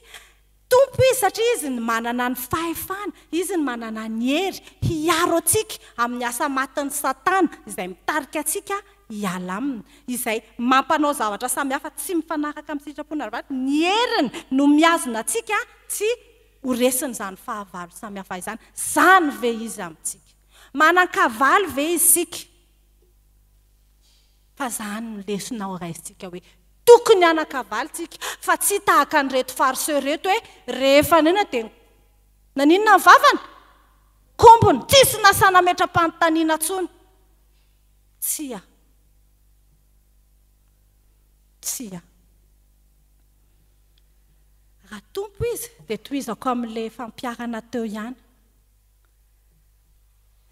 tompo izy satria izy ny manana ny fahefana, izy ny manana ny hery hiaro atsika amin'ny asa matin'ny Satana izay mitarika atsika hiala aminy, izay mampanao zavatra samihafa tsy mifanaraka amin'ny sitrapona ara-batana. Ny heriny no miazona atsika tsy horesiny izany fahavalo samihafa izany. Izany ve izy amintsika? Manan-kavaly ve isika? Fa izany no lesona raisitsika hoe tokony hanan-kavaly tsika, fa tsy tahaka ny reto fariseo reto hoe rehefa nena dia naninona ny vavana? Kombony, tsisy nasana metra-panontaniana intsony. Tsia. Raha tompo izy dia tohizako amin'ilay fampiarana teo ihany.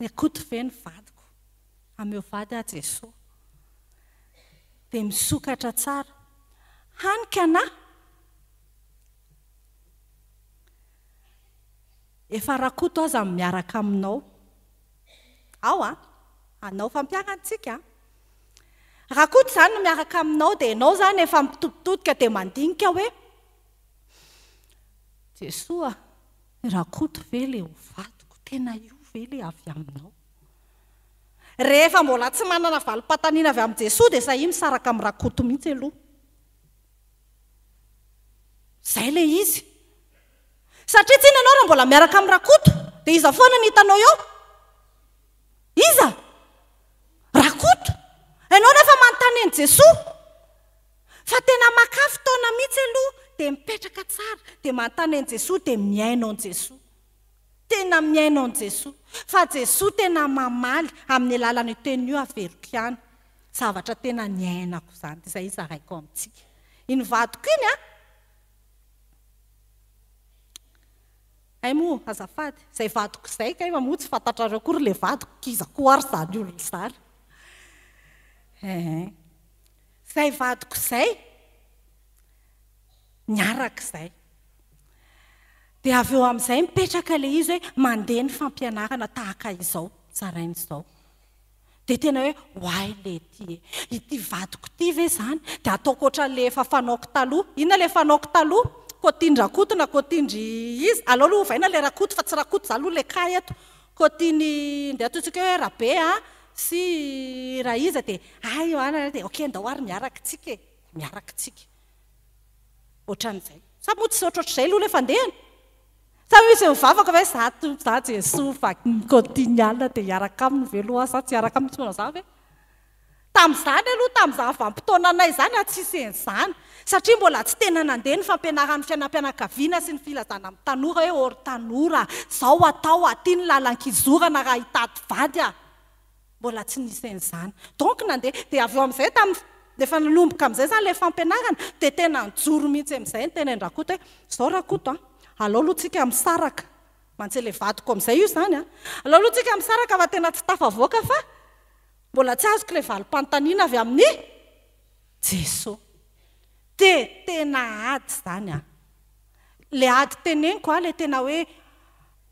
Ekoto ve ny vadiko ameo vady a Jesosy dia misokatra tsara. Hanika na efa rakoto aza miaraka aminao ao anao fampiarantsika. Rakoto izany no miaraka aminao dia ianao izany efa mitoditodika dia mandinika hoe Jesosy rakoto ve ilay ho vadiko, tena io ve ilay avy aminao? Rehefa mbola tsy manana valim-pantaniana avy amin'ny Jesosy dia sahi misaraka amin'ny rakoto mihitsy aloha. Izay ilay izy. Satria tsy ianao raha mbola miaraka amin'ny rakoto dia iza foana ny hitanao eo? Iza? Rakoto. Ianao nefa manontany an'i Jesosy. Fa tena makafy fotoana mihitsy aloha dia mipetraka tsara dia manontany an'i Jesosy dia miaino an'i Jesosy. Tena miaino an'i Jesosy. Fa Jesosy tena mamaly amin'ny alalan'ny teny io averiko ihany. Zavatra tena niainako izany. Izay izaraiko amintsika. Iny vadiko iny ay moa azafady, izay vadiko izay kay mamoa tsy fantatrareo kory ilay vadiko kizako ary izany olona izany. Izay vadiko izay niaraka izay. Dia avy eo amin'izay mipetraka ilay izy hoe mandeha ny fampianarana tahaka izao, tsarain'izao. Dia tena hoe hoay ilay ity vadiko ity ve izany dia ataoko ohatran'ilay efa fanaoko taloha. Inona ilay fanaoko taloha? Kotiny rakoto na kotindry izy. Aleo aloha ovaina ilay rakoto fa tsy rakoto izany aloha ilay kay eto. Kotiny ndia ataontsika hoe rabe sy raha iza dia ay oana dia okey andao ary miaraka tsika e. Miaraka tsika. Ohatran'izay. Sa moa tsy ohatrohatr'izay aloha ilay fandehany. Sa misy mivavaka hoe za Jesosy fa kotiny alina dia hiaraka aminy ve aloha sa tsy hiaraka aminy tsy manao izany ve? Tamin'izany aloha tamin'izany vanim-potoana anay izany tsisy an'izany. Satria mbola tsy tena nandeha ny fampianaran'ny fianam-pianakaviana sy ny filazana amin'ny tanora hoe ôry tanora, izao atao aty ny lalan-kizorana raha hitady vady mbola tsy nisy an'izany. Donc nandeha dia avy eo amin'izay rehefa nanomboka amin'izay izany ilay fampianarana dia tena nijoro mihitsy amin'izay ny tena rakoto hoe izao rakoto aleo aloha tsika misaraka. Mantsy ilay vadiko amin'izay io izany aleo aloha tsika misaraka fa tena tsy tafavoaka fa mbola tsy azoko ilay valim-panontaniana avy amin'ny Jesosy. Dia tena ady izany ilay ady teneniko ilay tena hoe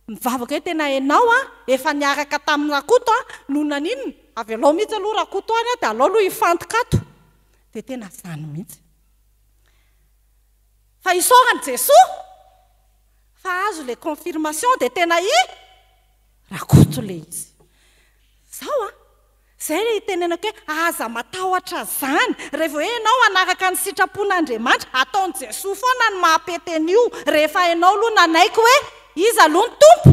mivavaka hoe tena ianao efa niaraka tamin'ny rakoto no naninona avy alao mihitsy aloha rakoto any dia alao aloha hifantoka ato. Dia tena izany mihitsy. Fa isaorany Jesosy fa azo ilay confirmation dia tena rakoto ilay izy. Izao izay ilay tenenako hoe aza matahotra izany rehefa hoe ianao anaraka ny sitrapon'Andriamanitra ataon'i Jesosy foana ny mahampeteny io rehefa ianao aloha nanaiky hoe iza aloha ny tompo?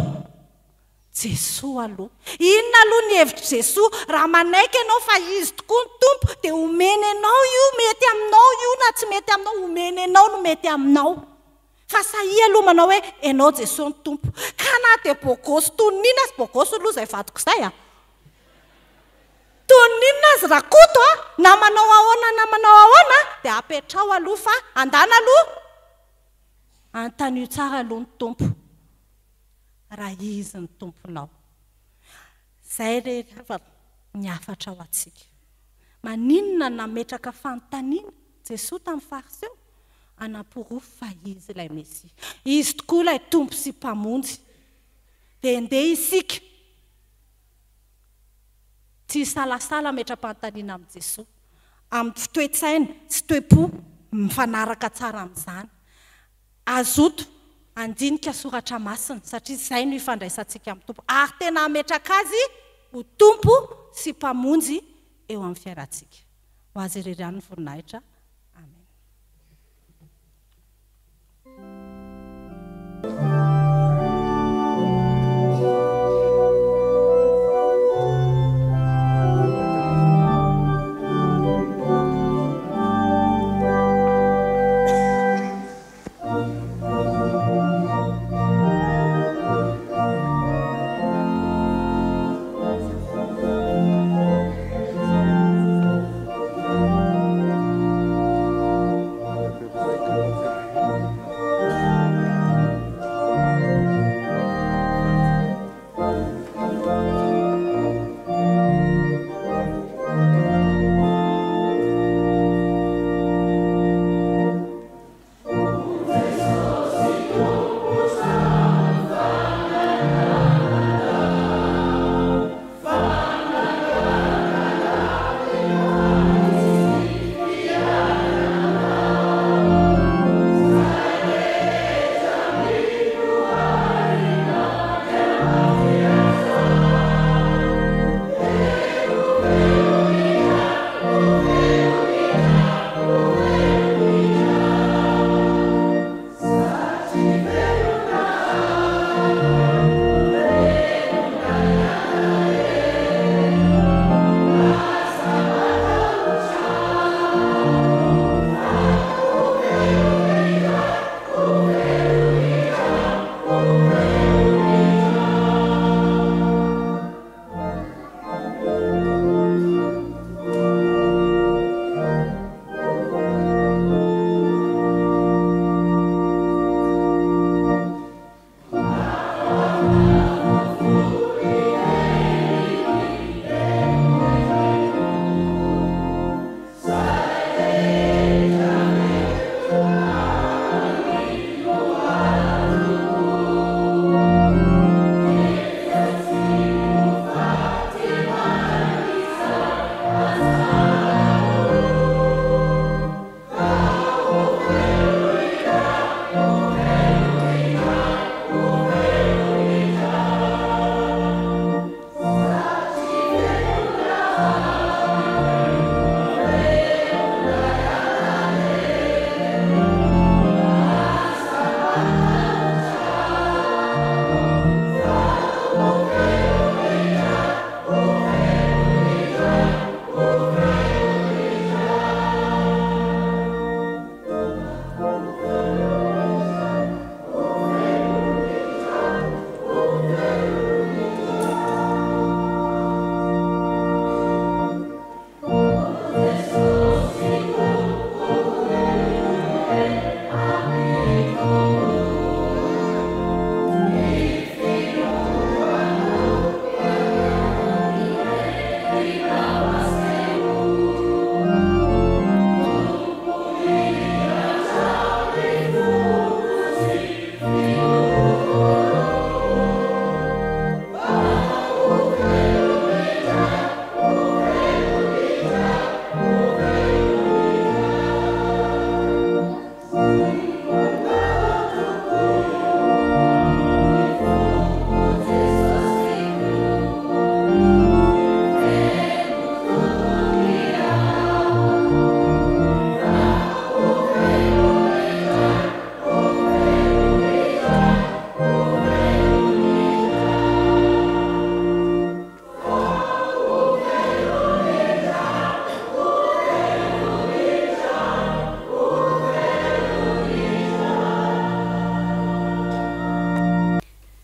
Jesosy aloha. Inona aloha ny hevitry Jesosy? Raha manaiky ianao fa izy tokoa ny tompo dia omeny ianao io mety aminao io na tsy mety aminao, omeny ianao no mety aminao. Fa sahi aloha manao hoe ianao Jesosy ny tompo. Ka na dia bôgôsy toninina azy bôgôsy aloha izay vadiko izay toninina azy rakoto na manao ahoana dia apetrao aloha fa andana aloha antanio tsara aloha ny tompo raha izy ny tomponao. Izay rehefa niafatra ao atsika maninona nametraka fanontaniana Jesosy tamin'ny fariseo anaporofo fa izy ilay Mesia. Izy tokoa ilay tompo sy mpamonjy. Dia andeha isika tsy salasala metram-panontaniana amin'ny Jesosy. Amin'ny fitoetsaina sy toe-po mifanaraka tsara amin'izany. Azoto andinika soratra masina satria izay no ifandraisantsika amin'ny tompo. Ary tena ametraka azy ho tompo sy mpamonjy eo amin'ny fiarantsika. Ho azy irery ihany ny voninahitra. Amen.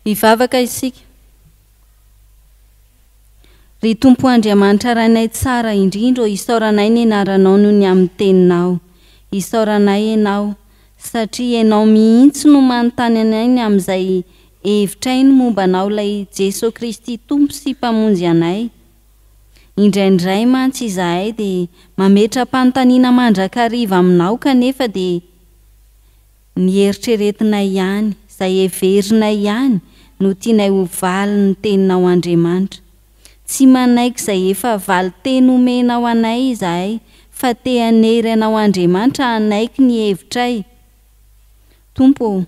Hivavaka isika. Ry Tompo Andriamanitra ranay tsara indrindra isaoranay ny anaranao noho ny amin'ny teninao. Isaoranay ianao satria ianao mihitsy no manontany anay ny amin'izay hevitrainy mombanao ilay Jesosy Kristy Tompo sy mpamonjy anay. indraindray mantsy izahay dia mametra-panontaniana mandrakariva aminao kanefa dia ny eritreretinay ihany izay heverinay ihany no tianay ho valy ny teninao Andriamanitra. Tsy manaiky izay efa valy teny omenao anay izahay fa te hanery anao Andriamanitra anaiky ny hevitray. Tompo,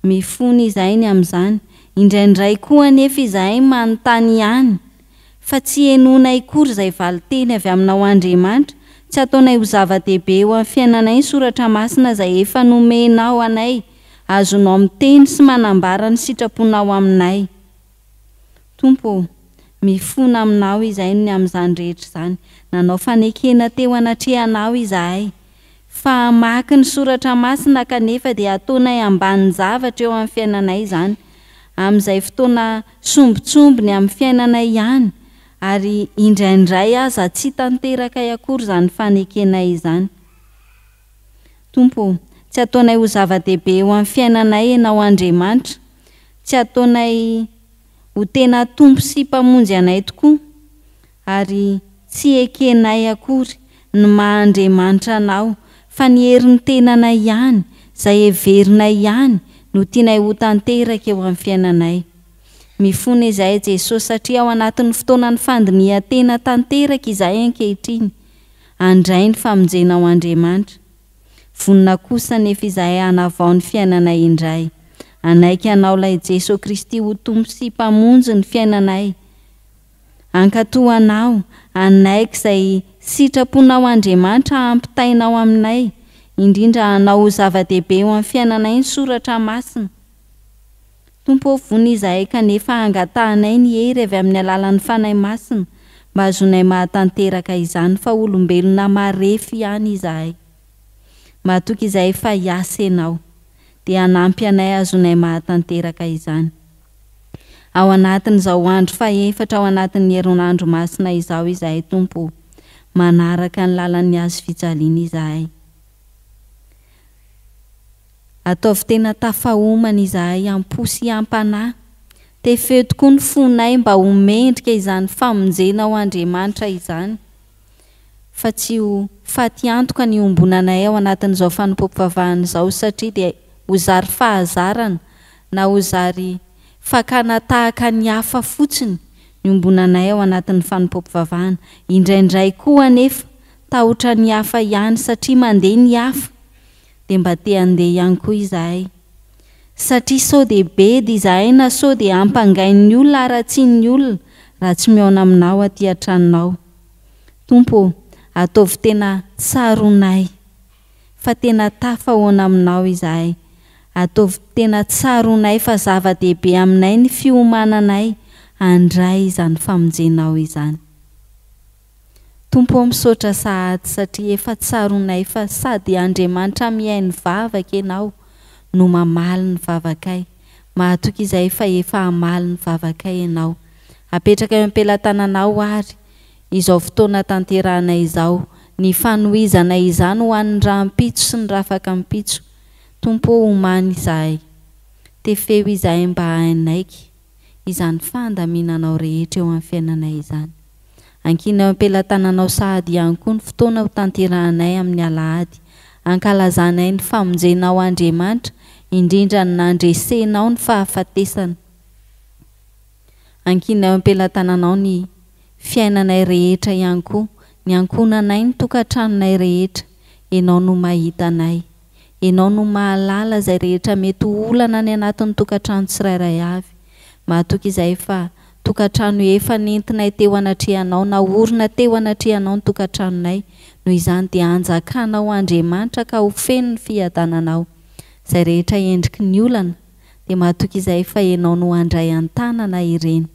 mifony izahay ny amin'izany. Indraindray koa anefa izahay manontany ihany fa tsy henonay kory izay valy teny avy aminao Andriamanitra. Tsy ataonay ho zava-dehibe eo amin'ny fiainanay ny soratra masina izay efa nomenao anay, azonao miteny sy manambara ny sitraponao aminay. Tompo, mifona aminao izahay ny amin'izany rehetra izany. Nanao fanekena teo anatrehanao izahay fa hamaky ny soratra masina kanefa dia ataonay ambany zavatra eo amin'ny fiainanay izany, amin'izay fotoana sombitsombiny amin'ny fiainanay ihany, ary indraindray aza tsy tanteraka akory izany fanekenay izany. Tompo, tsy ataonay ho zava-dehibe eo amin'ny fiainanay ianao Andriamanitra, tsy ataonay ho tena tompo sy mpamonjy anay tokoa, ary tsy ekenay akory ny maha-Andriamanitra anao, fa ny herin'ny tenanay ihany, izay heverinay ihany no tianay ho tanteraka eo amin'ny fiainanay. Mifona izahay Jesosy satria ao anatin'ny fotoanany fandinihan-tena tanteraka izahay ankehitriny. Andray ny famonjenao Andriamanitra. Vonina kosa nefa izahay hanavao ny fiainanay indray. Anaiky anao ilay Jesosy Kristy ho tompo sy mpamonjy ny fiainanay. Ankatoanao, anaiky izay sitraponao Andriamanitra hampitainao aminay, indrindra hanao ho zava-dehibe eo amin'ny fiainanay ny soratra masina. Tompo, vony izahay kanefa angatahanay ny hery avy amin'ny alalan'ny fanahy masina mba azonay mahatanteraka izany, fa olombelona marefy ihany izahay. Mahatoky izahay fa hiasa ianao dia hanampy anay azonay mahatanteraka izany. Ao anatin'izao andro faefatra ao anatin'ny herinandro masina izao izahay Tompo, manaraka ny lalan'ny azo fijaliana izahay. Ataovy tena tafahomana izahay amposy ampanahy, tefeo tokoa ny fonay mba ho mendrika izany famonjenao Andriamanitra izany, fa tsy ho faty antoka ny ombonanay ao anatin'izao fanompoam-pivavahana izao, satria dia ho zary fahazarana na ho zary fakana tahaka ny hafa fotsiny ny ombonanay ao anatin'ny fanompoam-pivavahana. Indraindray koa anefa tahotra ny hafa ihany satria mandeha ny hafa dia mba te handeha ihany koa izahay, satria sao dia bedy izahay na sao dia ampangain'ny olona aratsian'ny olona raha tsy mihaona aminao aty an-tranonao. Tompo, ataovy tena tsaronay fa tena tafahoana aminao izahay. Ataovy tena tsaronay fa zava-dehibe aminay ny fiomananay handray izany famonjenao izany. Tompo, misaotra sahady satria efa tsaronay fa sady Andriamanitra mihainy vavaka ianao no mamaly ny vavakay. Mahatoky izahay fa efa hamaly ny vavakay ianao. Apetraka eo am-pelantananao ary izao fotoana tanterahanay izao, ny fanohizanay izany ho an'ny rahampitso sy ny rafaka mpitso. Tompo, omany izahay, tefeo izahay mba hainaiky izany fandaminanao rehetra eo amin'ny fiainanay izany. Ankina eo am-pelantananao sahady ihany koa ny fotoana ho tanterahanay amin'ny alahady, ankalazanay ny famonjenao Andriamanitra, indrindra ny nandresenao ny fahafatesana. Ankina eo am-pelantananao ny fiainanay rehetra ihany koa, ny ankonanay ny tokantranonay rehetra. Ianao no mahita anay, ianao no mahalala izay rehetra mety olana ny anatin'ny tokantrano tsirairay avy. Mahatoky izahay fa tokantrano efa nentinay teo anatrehanao na orona teo anatrehanao ny tokantranonay, noho izany dia anjakanao Andriamanitra ka ho feno ny fiadananao. Izay rehetra endriky ny olana dia mahatoky izahay fa ianao no handray an-tanana ireny.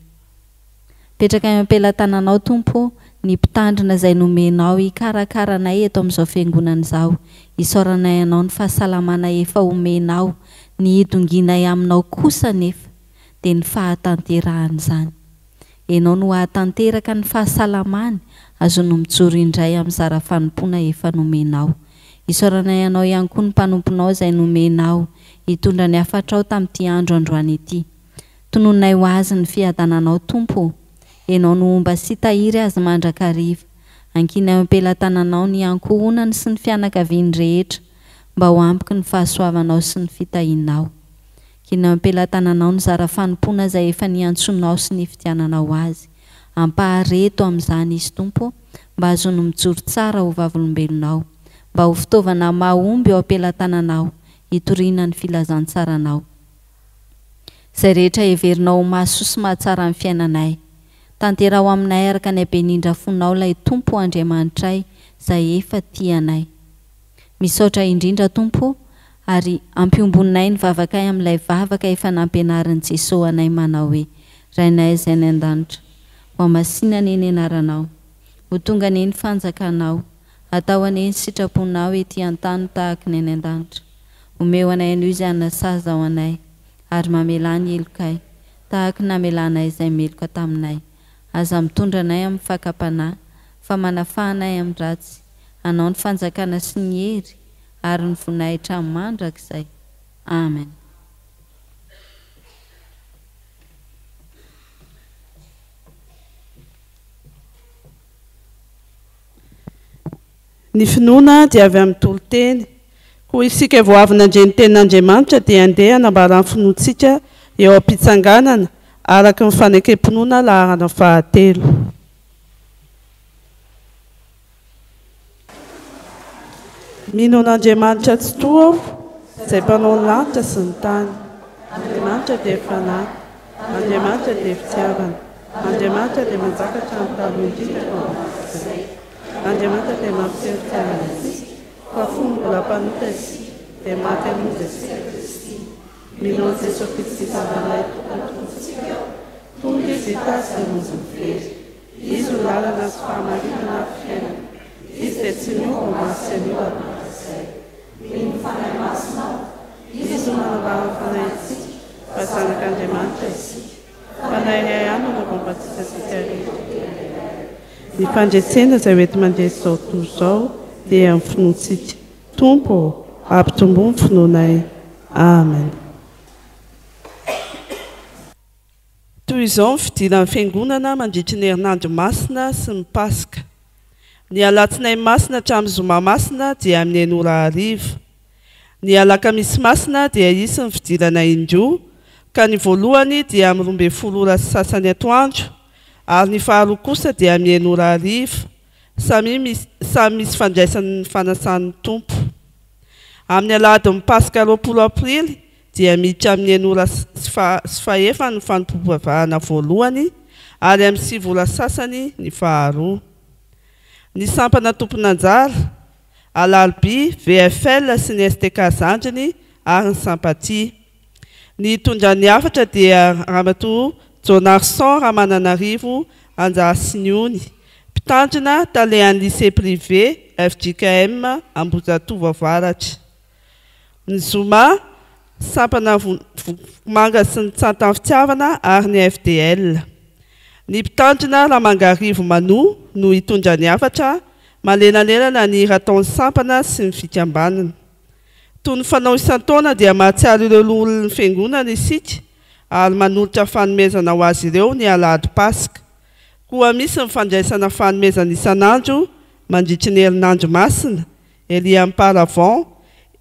Petraka eo am-pelantananao Tompo, ny mpitandrina izay nomenao hikarakaranay eto amin'izao fiangonana izao, isaoranay anao ny fahasalamana efa omenao, ny hidonginay aminao kosa nefa dia ny fahatanterahana izany. Ianao no hahatanteraka ny fahasalamany, azono mijoro indray amin'ny zara fanompoana efa nomenao. Isaoranay anao ihany koa ny mpanomponao izay nomenao hitondra ny hafatrao tamin'ity andro androany ity. Tononay ho azy ny fiadananao Tompo, ianao no omba sy tahiry azy mandrakariva. Ankina ampelantananao ny ankohonany sy ny fianakaviany rehetra mba ho ampiky ny fahasoavanao sy ny fitahinao. Kina ampelantananao ny zara fanompona izay efa niantsonao sy ny fitiananao azy. Ampahareto amin'izany izy Tompo mba azony mijoro tsara ho vavolombelonao, mba ho fitaovana mahomby ao ampelantananao hitoriana ny filazantsaranao. Izay rehetra heverinao mahasoa sy mahatsara amin'ny fiainanay, tantera ho aminay araka ny habenindra fonao ilay Tompo Andriamanitray izay efa tianay. Misaotra indrindra Tompo, ary ampiombonay ny vavakay amin'ilay vavaka efa nampianarin'i Jesosy anay manao hoe: Rainay izay any an-danitra, ho amasinany eny anaranao, ho tonga ny fanjakanao, atao any sitraponao ety an-tany tahaka ny any an-danitra. Omeo anay anio izay anasaza ao anay, ary mamelany elokay tahaka namelanay izay meloka taminay. Aza mitondra anay amin'ny fakapanahy, fa manafahanay amin'ny ratsy, anao ny fanjakana sy ny hery ary ny voninahitra mandrakizay. Amen. Ny finoana dia avy amin'ny toloteny. Koa isika vao avy nandre ny tenin'Andriamanitra dia andeha hanambara ny finoantsika eo am-pitsanganana araka ny fanekam-pinoana laharana 3. Mino an'Andriamanitra tsy toa aho, izay mpanao ny lanitra sy ny tany. Andriamanitra dia fanahy, Andriamanitra dia fitiavana, Andriamanitra dia manjakatra amin'ny taloha Andriamanitra dia mampitery isika, fa fomba mbola mpanota isika dia maty hamonjy isika. Mino an'i Jesosy Kristy tananay tokatontsika, tonga izy hitasy hamonjy ny very. Izy ho lalana sy fahamarinana fiainana, izy dia tsy miova masy anio arak'izay. Mino fanahy masinao, izy ho manambara ny fanahintsika, fa zanak'Andriamanitra isika, fanahy iray ihany no mombantsika sika rehetra. Ny fandresena izay hoety mandresy izao tontolo izao dia amin'ny finoantsika. Tompo, ampitombo ny finoanay. Amen. Toy izao ny fidiran'ny fiangonana mandritry ny herinandro masina sy ny Pasika. Ny alatsinainy masina hatramin'ny zoma masina dia amin'ny 9:00. Ny alakamisy masina dia isy ny fidirana indroa, ka ny voalohany dia amin'ny 12 sasany atoandro, ary ny faharoa kosa dia amin'ny 9:00. Samy misy fandraisany fanasan'ny Tompo. Amin'ny aladin'ny Pasika 20 aprily dia miditra amin'ny 9:04 ny fanompoam-bavahana voalohany, ary amin'ny 9 sasany ny faharoa. Ny sampana tompon'anjara, Alarobia, VFL sy ny STK Zandriny ary ny Sampatia. Ny tondran'ny hafatra dia Ramatoa Jonarson Ramananarivo Anjahasinyony, mpitandrina talehan'ny lycée privé FJKM Ambozatova Avaratra. Ny zoma, sampana manga sy ny tsantany fitiavana ary ny FDL. Ny mpitandrina Ramangarivo Manu no hitondra ny hafatra, malenalelana ny rataon'ny sampana sy ny fikambanana. Toy ny fanao isan-taona dia mahatsiaro ireo olon'ny fiangonana isika, ary manolotra fanomezana ho azy ireo ny alahady Pasika. Koa misy ny fandraisana fanomezana isan'andro mandritry ny herinandro masina, ery amin'ny paravon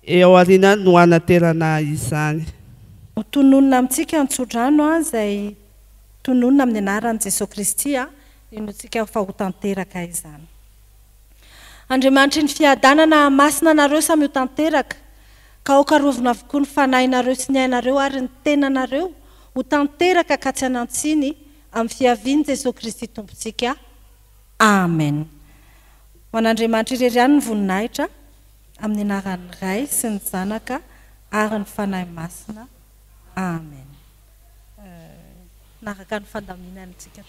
eo aoriana no anaterana izany. Tononona amintsika Antsodrano izay tononona amin'ny anaran'i Jesosy Kristy, inotsika fa ho tanteraka izany. Andriamanitry ny fiadanana masina nareo samy ho tanteraka, ka hokarovina avokoa ny fanahinareo sy ny ainareo ary ny tenanareo ho tanteraka ka tsy hanantsiny amin'ny fiavian'i Jesosy Kristy Tompontsika. Amen. Ho an'Andriamanitra irery ihany ny voninahitra amin'ny anaran'ny Ray sy ny Zanaka ary ny fanahy masina. Amen. Naraka ny fandaminantsika.